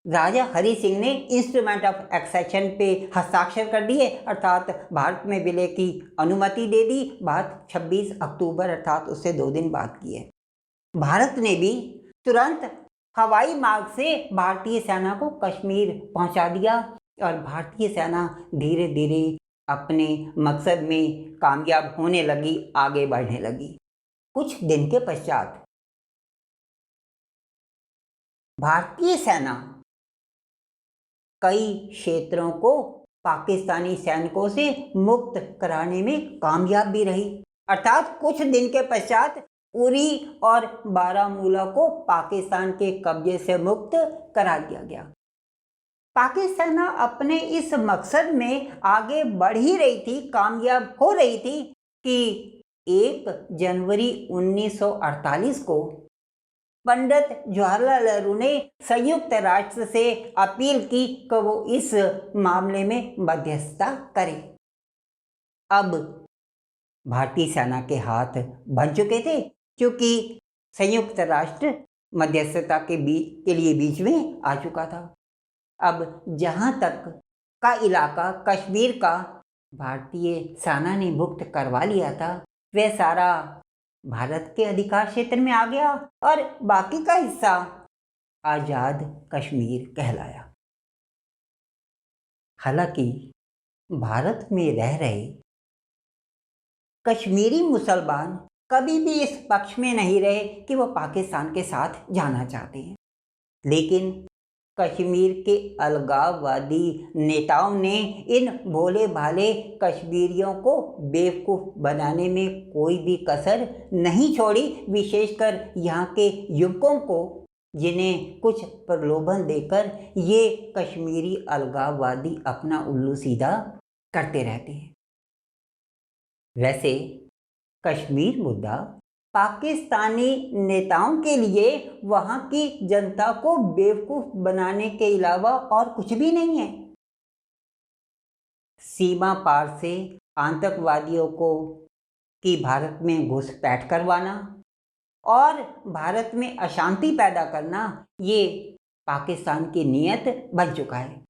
राजा हरि सिंह ने इंस्ट्रूमेंट ऑफ एक्सेशन पे हस्ताक्षर कर दिए, अर्थात भारत में विलय की अनुमति दे दी। बात 26 अक्टूबर अर्थात उससे 2 दिन बाद की है। भारत ने भी तुरंत हवाई मार्ग से भारतीय सेना को कश्मीर पहुंचा दिया और भारतीय सेना धीरे धीरे अपने मकसद में कामयाब होने लगी, आगे बढ़ने लगी। कुछ दिन के पश्चात भारतीय सेना कई क्षेत्रों को पाकिस्तानी सैनिकों से मुक्त कराने में कामयाब भी रही। अर्थात कुछ दिन के पश्चात उरी और बारामूला को पाकिस्तान के कब्जे से मुक्त करा दिया गया। पाकिस्तान अपने इस मकसद में आगे बढ़ ही रही थी, कामयाब हो रही थी कि 1 जनवरी 1948 को पंडित जवाहरलाल नेहरू ने संयुक्त राष्ट्र से अपील की कि वो इस मामले में मध्यस्थता करें। अब भारतीय सेना के हाथ बन चुके थे, क्योंकि संयुक्त राष्ट्र मध्यस्थता के लिए बीच में आ चुका था। अब जहां तक का इलाका कश्मीर का भारतीय सेना ने मुक्त करवा लिया था, वह सारा भारत के अधिकार क्षेत्र में आ गया और बाकी का हिस्सा आज़ाद कश्मीर कहलाया। हालांकि भारत में रह रहे कश्मीरी मुसलमान कभी भी इस पक्ष में नहीं रहे कि वो पाकिस्तान के साथ जाना चाहते हैं, लेकिन कश्मीर के अलगाववादी नेताओं ने इन भोले भाले कश्मीरियों को बेवकूफ़ बनाने में कोई भी कसर नहीं छोड़ी, विशेषकर यहाँ के युवकों को, जिन्हें कुछ प्रलोभन देकर ये कश्मीरी अलगाववादी अपना उल्लू सीधा करते रहते हैं। वैसे कश्मीर मुद्दा पाकिस्तानी नेताओं के लिए वहां की जनता को बेवकूफ बनाने के अलावा और कुछ भी नहीं है। सीमा पार से आतंकवादियों को कि भारत में घुसपैठ करवाना और भारत में अशांति पैदा करना, ये पाकिस्तान की नीयत बन चुका है।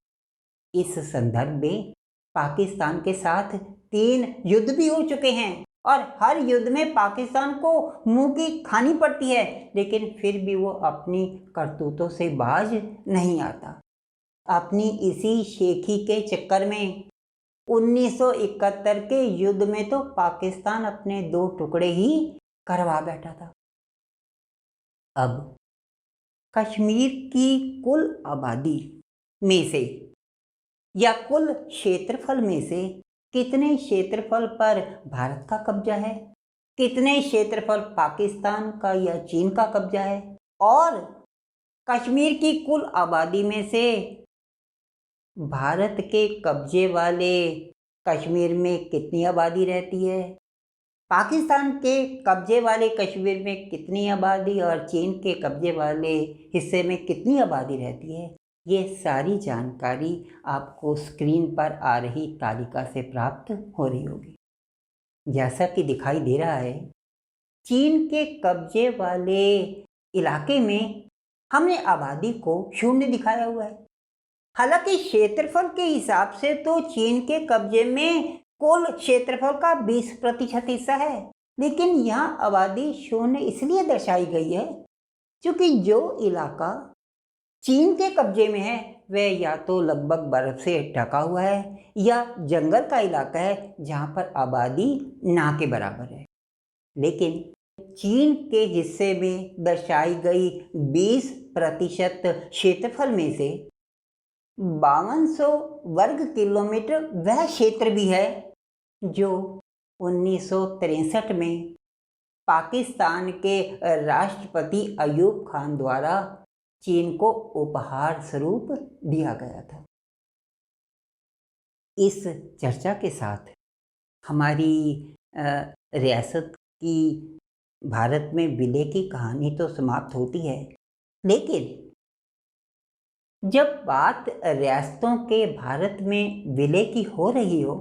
इस संदर्भ में पाकिस्तान के साथ 3 युद्ध भी हो चुके हैं और हर युद्ध में पाकिस्तान को मुंह की खानी पड़ती है, लेकिन फिर भी वो अपनी करतूतों से बाज नहीं आता। अपनी इसी शेखी के चक्कर में 1971 के युद्ध में तो पाकिस्तान अपने 2 टुकड़े ही करवा बैठा था। अब कश्मीर की कुल आबादी में से या कुल क्षेत्रफल में से कितने क्षेत्रफल पर भारत का कब्जा है, कितने क्षेत्रफल पाकिस्तान का या चीन का कब्जा है, और कश्मीर की कुल आबादी में से भारत के कब्जे वाले कश्मीर में कितनी आबादी रहती है, पाकिस्तान के कब्जे वाले कश्मीर में कितनी आबादी और चीन के कब्जे वाले हिस्से में कितनी आबादी रहती है, ये सारी जानकारी आपको स्क्रीन पर आ रही तालिका से प्राप्त हो रही होगी। जैसा कि दिखाई दे रहा है, चीन के कब्जे वाले इलाके में हमने आबादी को 0 दिखाया हुआ है। हालांकि क्षेत्रफल के हिसाब से तो चीन के कब्जे में कुल क्षेत्रफल का 20% हिस्सा है, लेकिन यहाँ आबादी 0 इसलिए दर्शाई गई है क्योंकि जो इलाका चीन के कब्जे में है वह या तो लगभग बर्फ से ढका हुआ है या जंगल का इलाका है जहाँ पर आबादी ना के बराबर है। लेकिन चीन के हिस्से में दर्शाई गई 20% क्षेत्रफल में से 5200 वर्ग किलोमीटर वह क्षेत्र भी है जो 1963 में पाकिस्तान के राष्ट्रपति अयूब खान द्वारा चीन को उपहार स्वरूप दिया गया था। इस चर्चा के साथ हमारी रियासत की भारत में विलय की कहानी तो समाप्त होती है, लेकिन जब बात रियासतों के भारत में विलय की हो रही हो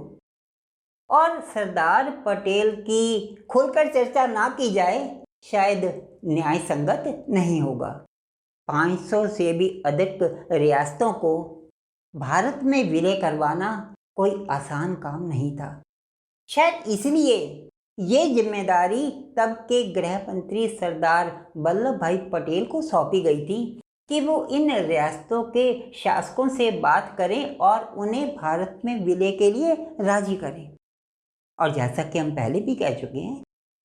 और सरदार पटेल की खुलकर चर्चा ना की जाए, शायद न्याय संगत नहीं होगा। 500 से भी अधिक रियासतों को भारत में विलय करवाना कोई आसान काम नहीं था। शायद इसलिए ये जिम्मेदारी तब के गृह मंत्री सरदार वल्लभ भाई पटेल को सौंपी गई थी कि वो इन रियासतों के शासकों से बात करें और उन्हें भारत में विलय के लिए राजी करें। और जैसा कि हम पहले भी कह चुके हैं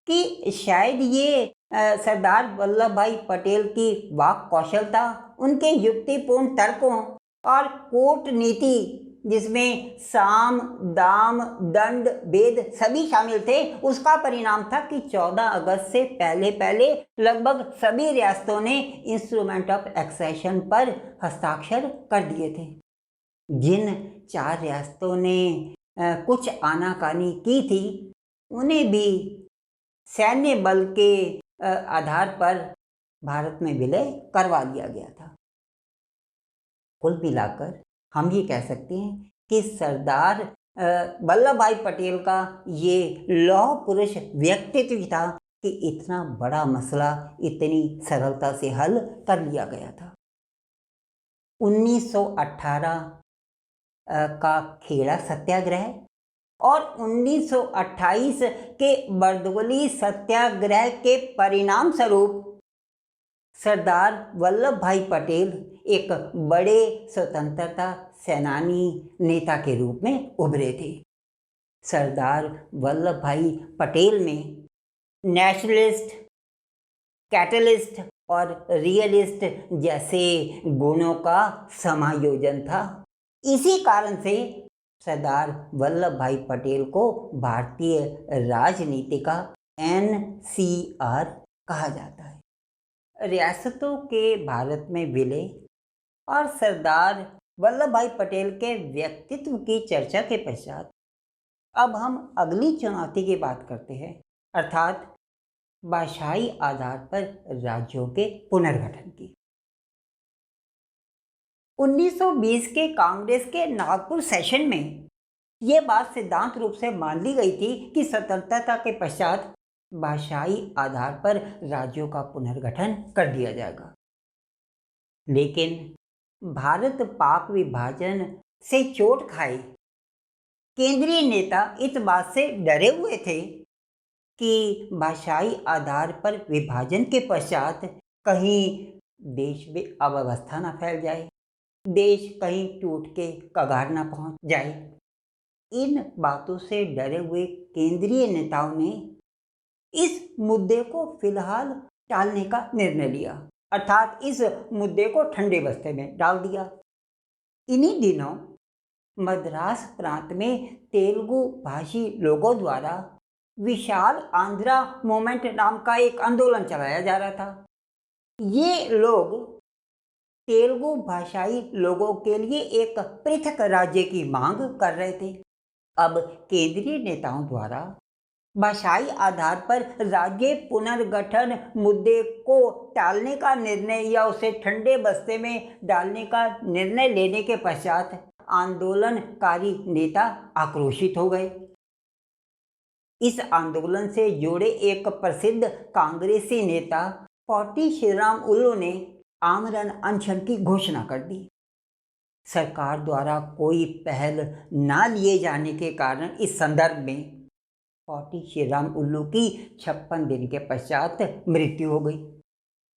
कि शायद ये सरदार वल्लभ भाई पटेल की वाक कौशलता, उनके युक्तिपूर्ण तर्कों और कूटनीति जिसमें साम, दाम, दंड, भेद सभी शामिल थे, उसका परिणाम था कि 14 अगस्त से पहले पहले लगभग सभी रियासतों ने इंस्ट्रूमेंट ऑफ एक्सेशन पर हस्ताक्षर कर दिए थे। जिन 4 रियासतों ने कुछ आनाकानी की थी, उन्हें भी सैन्य बल के आधार पर भारत में विलय करवा दिया गया था। कुल मिलाकर हम ये कह सकते हैं कि सरदार वल्लभ भाई पटेल का ये लौह पुरुष व्यक्तित्व था कि इतना बड़ा मसला इतनी सरलता से हल कर लिया गया था। 1918 का खेड़ा सत्याग्रह और 1928 के बरदोली सत्याग्रह के परिणाम स्वरूप सरदार वल्लभ भाई पटेल एक बड़े स्वतंत्रता सेनानी नेता के रूप में उभरे थे। सरदार वल्लभ भाई पटेल में नेशनलिस्ट, कैटलिस्ट और रियलिस्ट जैसे गुणों का समायोजन था। इसी कारण से सरदार वल्लभ भाई पटेल को भारतीय राजनीति का NCR कहा जाता है। रियासतों के भारत में विलय और सरदार वल्लभ भाई पटेल के व्यक्तित्व की चर्चा के पश्चात अब हम अगली चुनौती की बात करते हैं, अर्थात भाषाई आधार पर राज्यों के पुनर्गठन की। 1920 के कांग्रेस के नागपुर सेशन में यह बात सिद्धांत रूप से मान ली गई थी कि स्वतंत्रता के पश्चात भाषाई आधार पर राज्यों का पुनर्गठन कर दिया जाएगा। लेकिन भारत पाक विभाजन से चोट खाए केंद्रीय नेता इस बात से डरे हुए थे कि भाषाई आधार पर विभाजन के पश्चात कहीं देश में अव्यवस्था न फैल जाए, देश कहीं टूट के कगार न पहुंच जाए। इन बातों से डरे हुए केंद्रीय नेताओं ने इस मुद्दे को फिलहाल टालने का निर्णय लिया, अर्थात इस मुद्दे को ठंडे बस्ते में डाल दिया। इन्हीं दिनों मद्रास प्रांत में तेलुगु भाषी लोगों द्वारा विशाल आंध्रा मूवमेंट नाम का एक आंदोलन चलाया जा रहा था। ये लोग तेलुगु भाषाई लोगों के लिए एक पृथक राज्य की मांग कर रहे थे। अब केंद्रीय नेताओं द्वारा भाषाई आधार पर राज्य पुनर्गठन मुद्दे को टालने का निर्णय या उसे ठंडे बस्ते में डालने का निर्णय लेने के पश्चात आंदोलनकारी नेता आक्रोशित हो गए। इस आंदोलन से जुड़े एक प्रसिद्ध कांग्रेसी नेता पोटी श्रीरामुलु ने आमरण अनशन की घोषणा कर दी। सरकार द्वारा कोई पहल न लिए जाने के कारण इस संदर्भ में पोटी श्रीरामुलु की 56 दिन के पश्चात मृत्यु हो गई।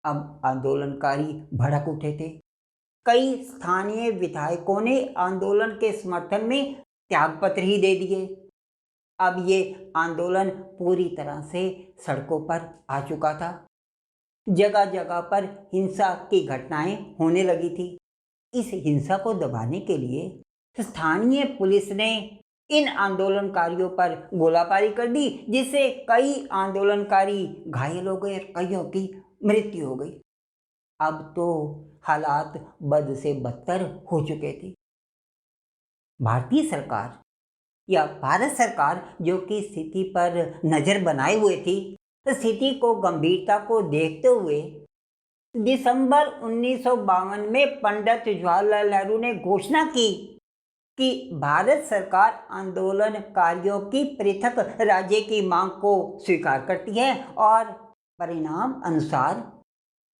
अब आंदोलनकारी भड़क उठे थे। कई स्थानीय विधायकों ने आंदोलन के समर्थन में त्यागपत्र ही दे दिए। अब ये आंदोलन पूरी तरह से सड़कों पर आ चुका था। जगह जगह पर हिंसा की घटनाएं होने लगी थी। इस हिंसा को दबाने के लिए स्थानीय पुलिस ने इन आंदोलनकारियों पर गोलाबारी कर दी, जिससे कई आंदोलनकारी घायल हो गए और कईयों की मृत्यु हो गई। अब तो हालात बद से बदतर हो चुके थे। भारतीय सरकार या भारत सरकार जो कि स्थिति पर नजर बनाए हुए थी, स्थिति को गंभीरता को देखते हुए दिसंबर 1952 में पंडित जवाहरलाल नेहरू ने घोषणा की कि भारत सरकार आंदोलनकारियों की पृथक राज्य की मांग को स्वीकार करती है और परिणाम अनुसार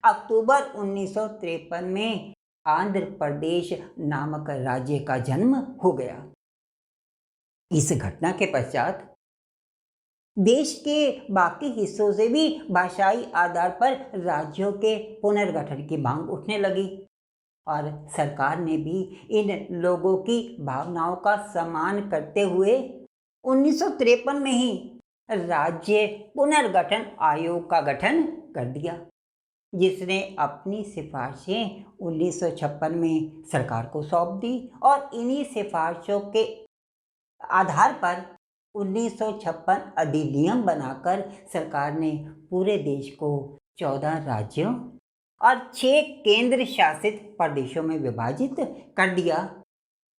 अक्टूबर 1953 में आंध्र प्रदेश नामक राज्य का जन्म हो गया। इस घटना के पश्चात देश के बाकी हिस्सों से भी भाषाई आधार पर राज्यों के पुनर्गठन की मांग उठने लगी और सरकार ने भी इन लोगों की भावनाओं का सम्मान करते हुए 1953 में ही राज्य पुनर्गठन आयोग का गठन कर दिया। जिसने अपनी सिफारिशें 1956 में सरकार को सौंप दी और इन्हीं सिफारिशों के आधार पर 1956 अधिनियम बनाकर सरकार ने पूरे देश को 14 राज्यों और 6 केंद्र शासित प्रदेशों में विभाजित कर दिया।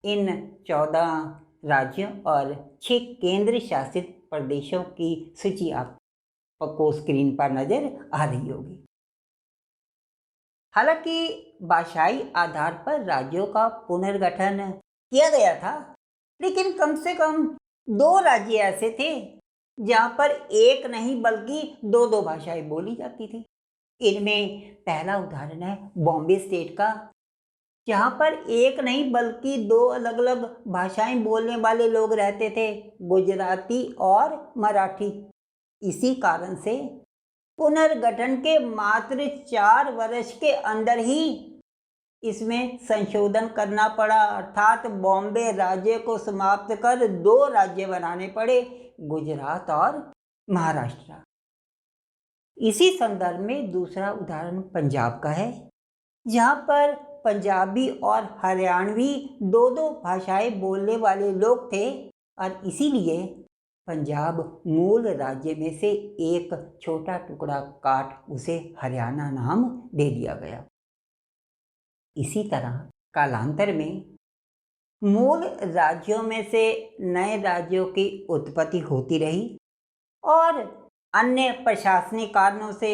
इन 14 राज्यों और 6 केंद्र शासित प्रदेशों की सूची आपको स्क्रीन पर नजर आ रही होगी। हालांकि भाषाई आधार पर राज्यों का पुनर्गठन किया गया था, लेकिन कम से कम 2 राज्य ऐसे थे जहां पर एक नहीं बल्कि 2-2 भाषाएं बोली जाती थी। इनमें पहला उदाहरण है बॉम्बे स्टेट का, जहां पर एक नहीं बल्कि 2 अलग अलग भाषाएं बोलने वाले लोग रहते थे, गुजराती और मराठी। इसी कारण से पुनर्गठन के मात्र 4 वर्ष के अंदर ही इसमें संशोधन करना पड़ा, अर्थात बॉम्बे राज्य को समाप्त कर 2 राज्य बनाने पड़े, गुजरात और महाराष्ट्र। इसी संदर्भ में दूसरा उदाहरण पंजाब का है, जहां पर पंजाबी और हरियाणवी 2-2 भाषाएं बोलने वाले लोग थे और इसीलिए पंजाब मूल राज्य में से एक छोटा टुकड़ा काट उसे हरियाणा नाम दे दिया गया। इसी तरह कालांतर में मूल राज्यों में से नए राज्यों की उत्पत्ति होती रही और अन्य प्रशासनिक कारणों से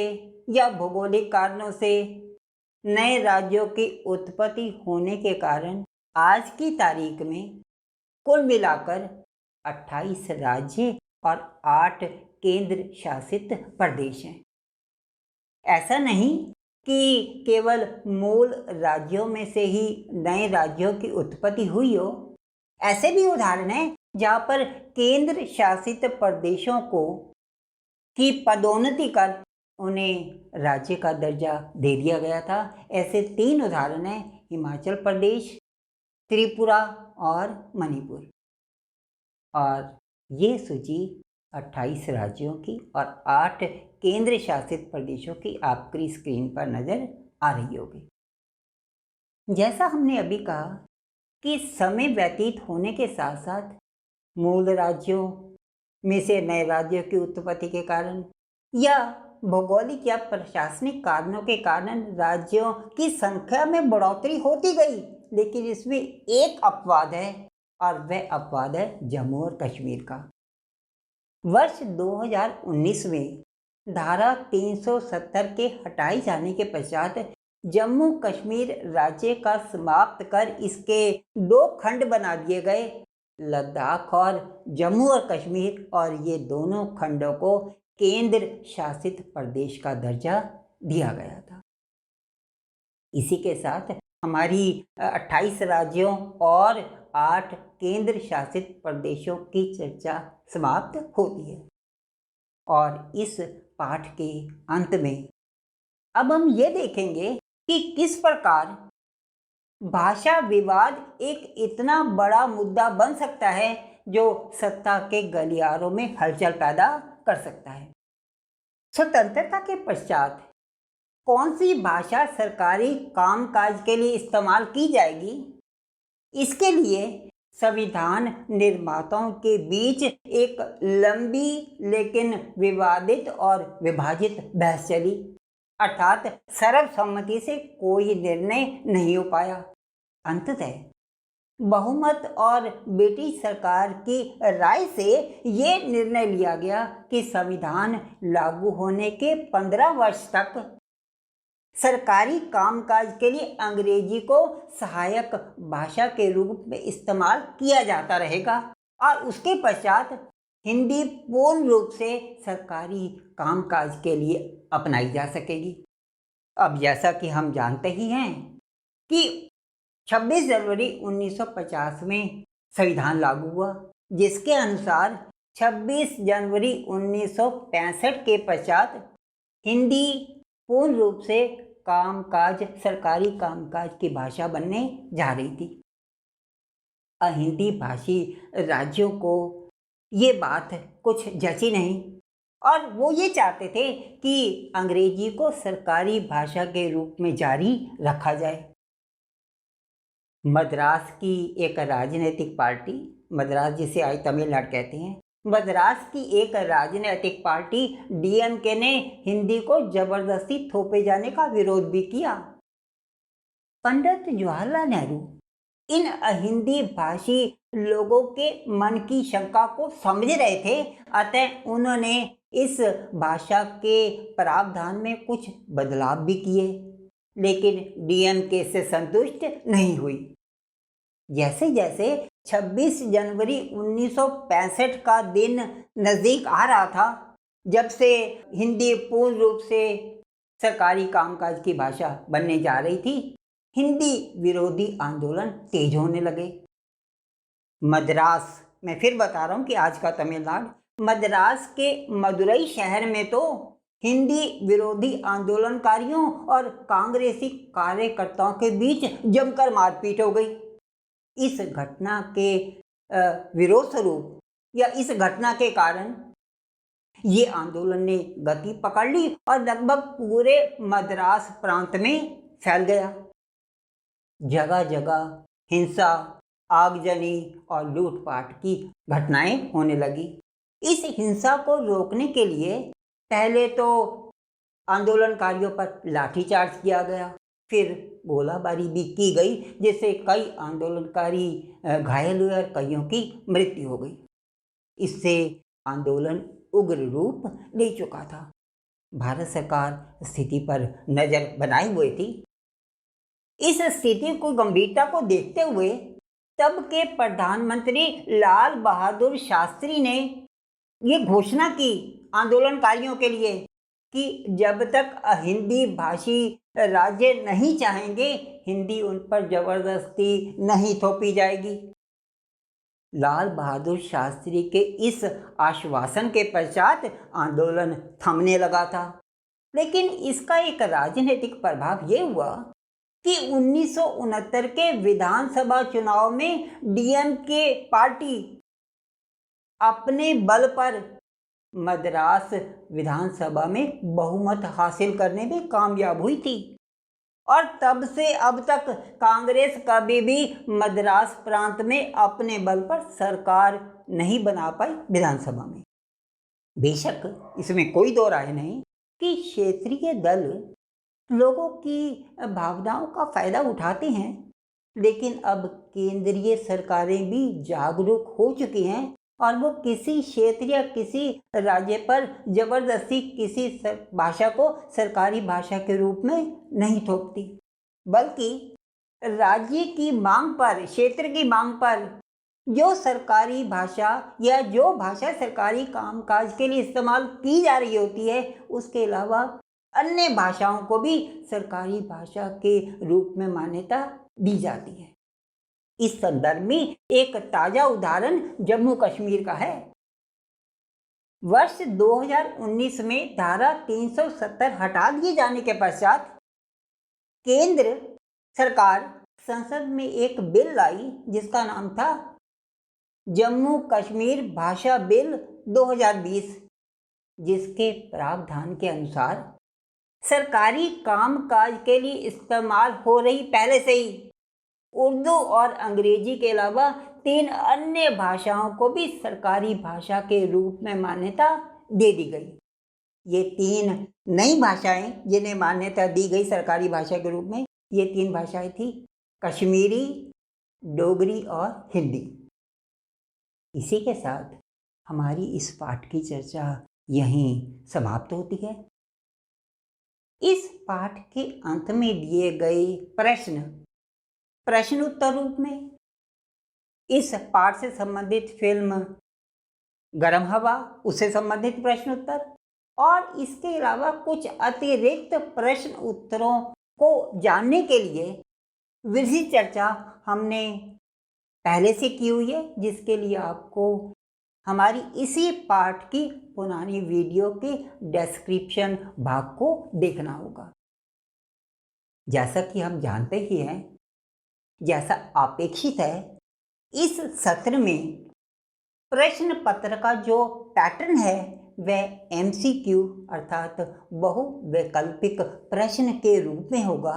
या भौगोलिक कारणों से नए राज्यों की उत्पत्ति होने के कारण आज की तारीख में कुल मिलाकर 28 राज्य और 8 केंद्र शासित प्रदेश हैं। ऐसा नहीं कि केवल मूल राज्यों में से ही नए राज्यों की उत्पत्ति हुई हो, ऐसे भी उदाहरण हैं जहां पर केंद्र शासित प्रदेशों को की पदोन्नति कर उन्हें राज्य का दर्जा दे दिया गया था। ऐसे 3 उदाहरण हैं, हिमाचल प्रदेश, त्रिपुरा और मणिपुर। और ये सूची 28 राज्यों की और 8 केंद्र शासित प्रदेशों की आपकी स्क्रीन पर नजर आ रही होगी। जैसा हमने अभी कहा कि समय व्यतीत होने के साथ साथ मूल राज्यों में से नए राज्यों की उत्पत्ति के कारण या भौगोलिक या प्रशासनिक कारणों के कारण राज्यों की संख्या में बढ़ोतरी होती गई, लेकिन इसमें एक अपवाद है और वह अपवाद है जम्मू और कश्मीर का। वर्ष 2019 में धारा 370 के हटाए जाने के पश्चात जम्मू कश्मीर राज्य का समाप्त कर इसके 2 खंड बना दिए गए, लद्दाख और जम्मू और कश्मीर, और ये दोनों खंडों को केंद्र शासित प्रदेश का दर्जा दिया गया था। इसी के साथ हमारी 28 राज्यों और 8 केंद्र शासित प्रदेशों की चर्चा समाप्त होती है। और इस पाठ के अंत में अब हम ये देखेंगे कि किस प्रकार भाषा विवाद एक इतना बड़ा मुद्दा बन सकता है जो सत्ता के गलियारों में हलचल पैदा कर सकता है। स्वतंत्रता के पश्चात कौन सी भाषा सरकारी कामकाज के लिए इस्तेमाल की जाएगी, इसके लिए संविधान निर्माताओं के बीच एक लंबी लेकिन विवादित और विभाजित बहस चली, अर्थात सर्वसम्मति से कोई निर्णय नहीं हो पाया। अंततः बहुमत और ब्रिटिश सरकार की राय से ये निर्णय लिया गया कि संविधान लागू होने के 15 वर्ष तक सरकारी कामकाज के लिए अंग्रेजी को सहायक भाषा के रूप में इस्तेमाल किया जाता रहेगा और उसके पश्चात हिंदी पूर्ण रूप से सरकारी कामकाज के लिए अपनाई जा सकेगी। अब जैसा कि हम जानते ही हैं कि 26 जनवरी 1950 में संविधान लागू हुआ, जिसके अनुसार 26 जनवरी 1965 के पश्चात हिंदी पूर्ण रूप से सरकारी कामकाज की भाषा बनने जा रही थी। अहिंदी भाषी राज्यों को ये बात कुछ जची नहीं और वो ये चाहते थे कि अंग्रेजी को सरकारी भाषा के रूप में जारी रखा जाए। मद्रास की एक राजनीतिक पार्टी, मद्रास जिसे आज तमिलनाडु कहते हैं, मद्रास की एक राजनीतिक पार्टी डीएमके ने हिंदी को जबरदस्ती थोपे जाने का विरोध भी किया। पंडित जवाहरलाल नेहरू इन हिंदी भाषी लोगों के मन की शंका को समझ रहे थे, अतः उन्होंने इस भाषा के प्रावधान में कुछ बदलाव भी किए, लेकिन डीएमके से संतुष्ट नहीं हुई। जैसे जैसे 26 जनवरी 1965 का दिन नज़दीक आ रहा था, जब से हिंदी पूर्ण रूप से सरकारी कामकाज की भाषा बनने जा रही थी, हिंदी विरोधी आंदोलन तेज होने लगे। मद्रास, मैं फिर बता रहा हूँ कि आज का तमिलनाडु, मद्रास के मदुरई शहर में तो हिंदी विरोधी आंदोलनकारियों और कांग्रेसी कार्यकर्ताओं के बीच जमकर मारपीट हो गई। इस घटना के विरोध स्वरूप या इस घटना के कारण ये आंदोलन ने गति पकड़ ली और लगभग पूरे मद्रास प्रांत में फैल गया। जगह जगह हिंसा, आगजनी और लूटपाट की घटनाएं होने लगी। इस हिंसा को रोकने के लिए पहले तो आंदोलनकारियों पर लाठीचार्ज किया गया, फिर गोलाबारी भी की गई, जिससे कई आंदोलनकारी घायल हुए और कईयों की मृत्यु हो गई। इससे आंदोलन उग्र रूप ले चुका था। भारत सरकार स्थिति पर नज़र बनाए हुए थी। इस स्थिति को गंभीरता को देखते हुए तब के प्रधानमंत्री लाल बहादुर शास्त्री ने ये घोषणा की आंदोलनकारियों के लिए कि जब तक हिंदी भाषी राज्य नहीं चाहेंगे, हिंदी उन पर जबरदस्ती नहीं थोपी जाएगी। लाल बहादुर शास्त्री के इस आश्वासन के पश्चात आंदोलन थमने लगा था, लेकिन इसका एक राजनीतिक प्रभाव ये हुआ कि 1969 के विधानसभा चुनाव में डीएमके पार्टी अपने बल पर मद्रास विधानसभा में बहुमत हासिल करने में कामयाब हुई थी, और तब से अब तक कांग्रेस कभी भी मद्रास प्रांत में अपने बल पर सरकार नहीं बना पाई विधानसभा में। बेशक इसमें कोई दो राय नहीं कि क्षेत्रीय दल लोगों की भावनाओं का फायदा उठाते हैं, लेकिन अब केंद्रीय सरकारें भी जागरूक हो चुकी हैं और वो किसी क्षेत्र या किसी राज्य पर जबरदस्ती किसी भाषा को सरकारी भाषा के रूप में नहीं थोपती, बल्कि राज्य की मांग पर, क्षेत्र की मांग पर जो सरकारी भाषा या जो भाषा सरकारी कामकाज के लिए इस्तेमाल की जा रही होती है, उसके अलावा अन्य भाषाओं को भी सरकारी भाषा के रूप में मान्यता दी जाती है। इस संदर्भ में एक ताजा उदाहरण जम्मू कश्मीर का है। वर्ष 2019 में धारा 370 हटा दिए जाने के पश्चात केंद्र सरकार संसद में एक बिल लाई जिसका नाम था जम्मू कश्मीर भाषा बिल 2020, जिसके प्रावधान के अनुसार सरकारी कामकाज के लिए इस्तेमाल हो रही पहले से ही उर्दू और अंग्रेजी के अलावा 3 अन्य भाषाओं को भी सरकारी भाषा के रूप में मान्यता दे दी गई। ये 3 नई भाषाएं जिन्हें मान्यता दी गई सरकारी भाषा के रूप में, ये 3 भाषाएं थी कश्मीरी, डोगरी और हिंदी। इसी के साथ हमारी इस पाठ की चर्चा यहीं समाप्त होती है। इस पाठ के अंत में दिए गए प्रश्न उत्तर रूप में इस पाठ से संबंधित फिल्म गरम हवा, उससे संबंधित प्रश्न उत्तर और इसके अलावा कुछ अतिरिक्त प्रश्न उत्तरों को जानने के लिए विस्तृत चर्चा हमने पहले से की हुई है, जिसके लिए आपको हमारी इसी पाठ की पुरानी वीडियो के डिस्क्रिप्शन भाग को देखना होगा। जैसा कि हम जानते ही हैं, जैसा अपेक्षित है, इस सत्र में प्रश्न पत्र का जो पैटर्न है वह MCQ अर्थात बहुवैकल्पिक प्रश्न के रूप में होगा।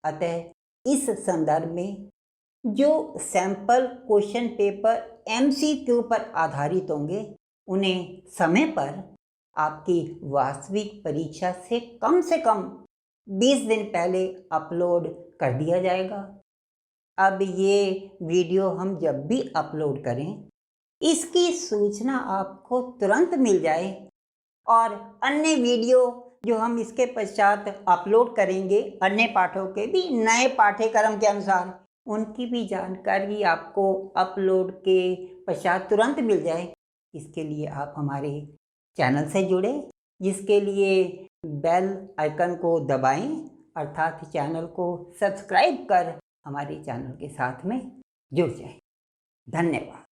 अतः इस संदर्भ में जो सैंपल क्वेश्चन पेपर MCQ पर आधारित होंगे उन्हें समय पर आपकी वास्तविक परीक्षा से कम 20 दिन पहले अपलोड कर दिया जाएगा। अब ये वीडियो हम जब भी अपलोड करें इसकी सूचना आपको तुरंत मिल जाए और अन्य वीडियो जो हम इसके पश्चात अपलोड करेंगे अन्य पाठों के भी नए पाठ्यक्रम के अनुसार उनकी भी जानकारी आपको अपलोड के पश्चात तुरंत मिल जाए। इसके लिए आप हमारे चैनल से जुड़े, जिसके लिए बेल आइकन को दबाएं अर्थात चैनल को सब्सक्राइब कर हमारे चैनल के साथ में जुड़ जाएं। धन्यवाद।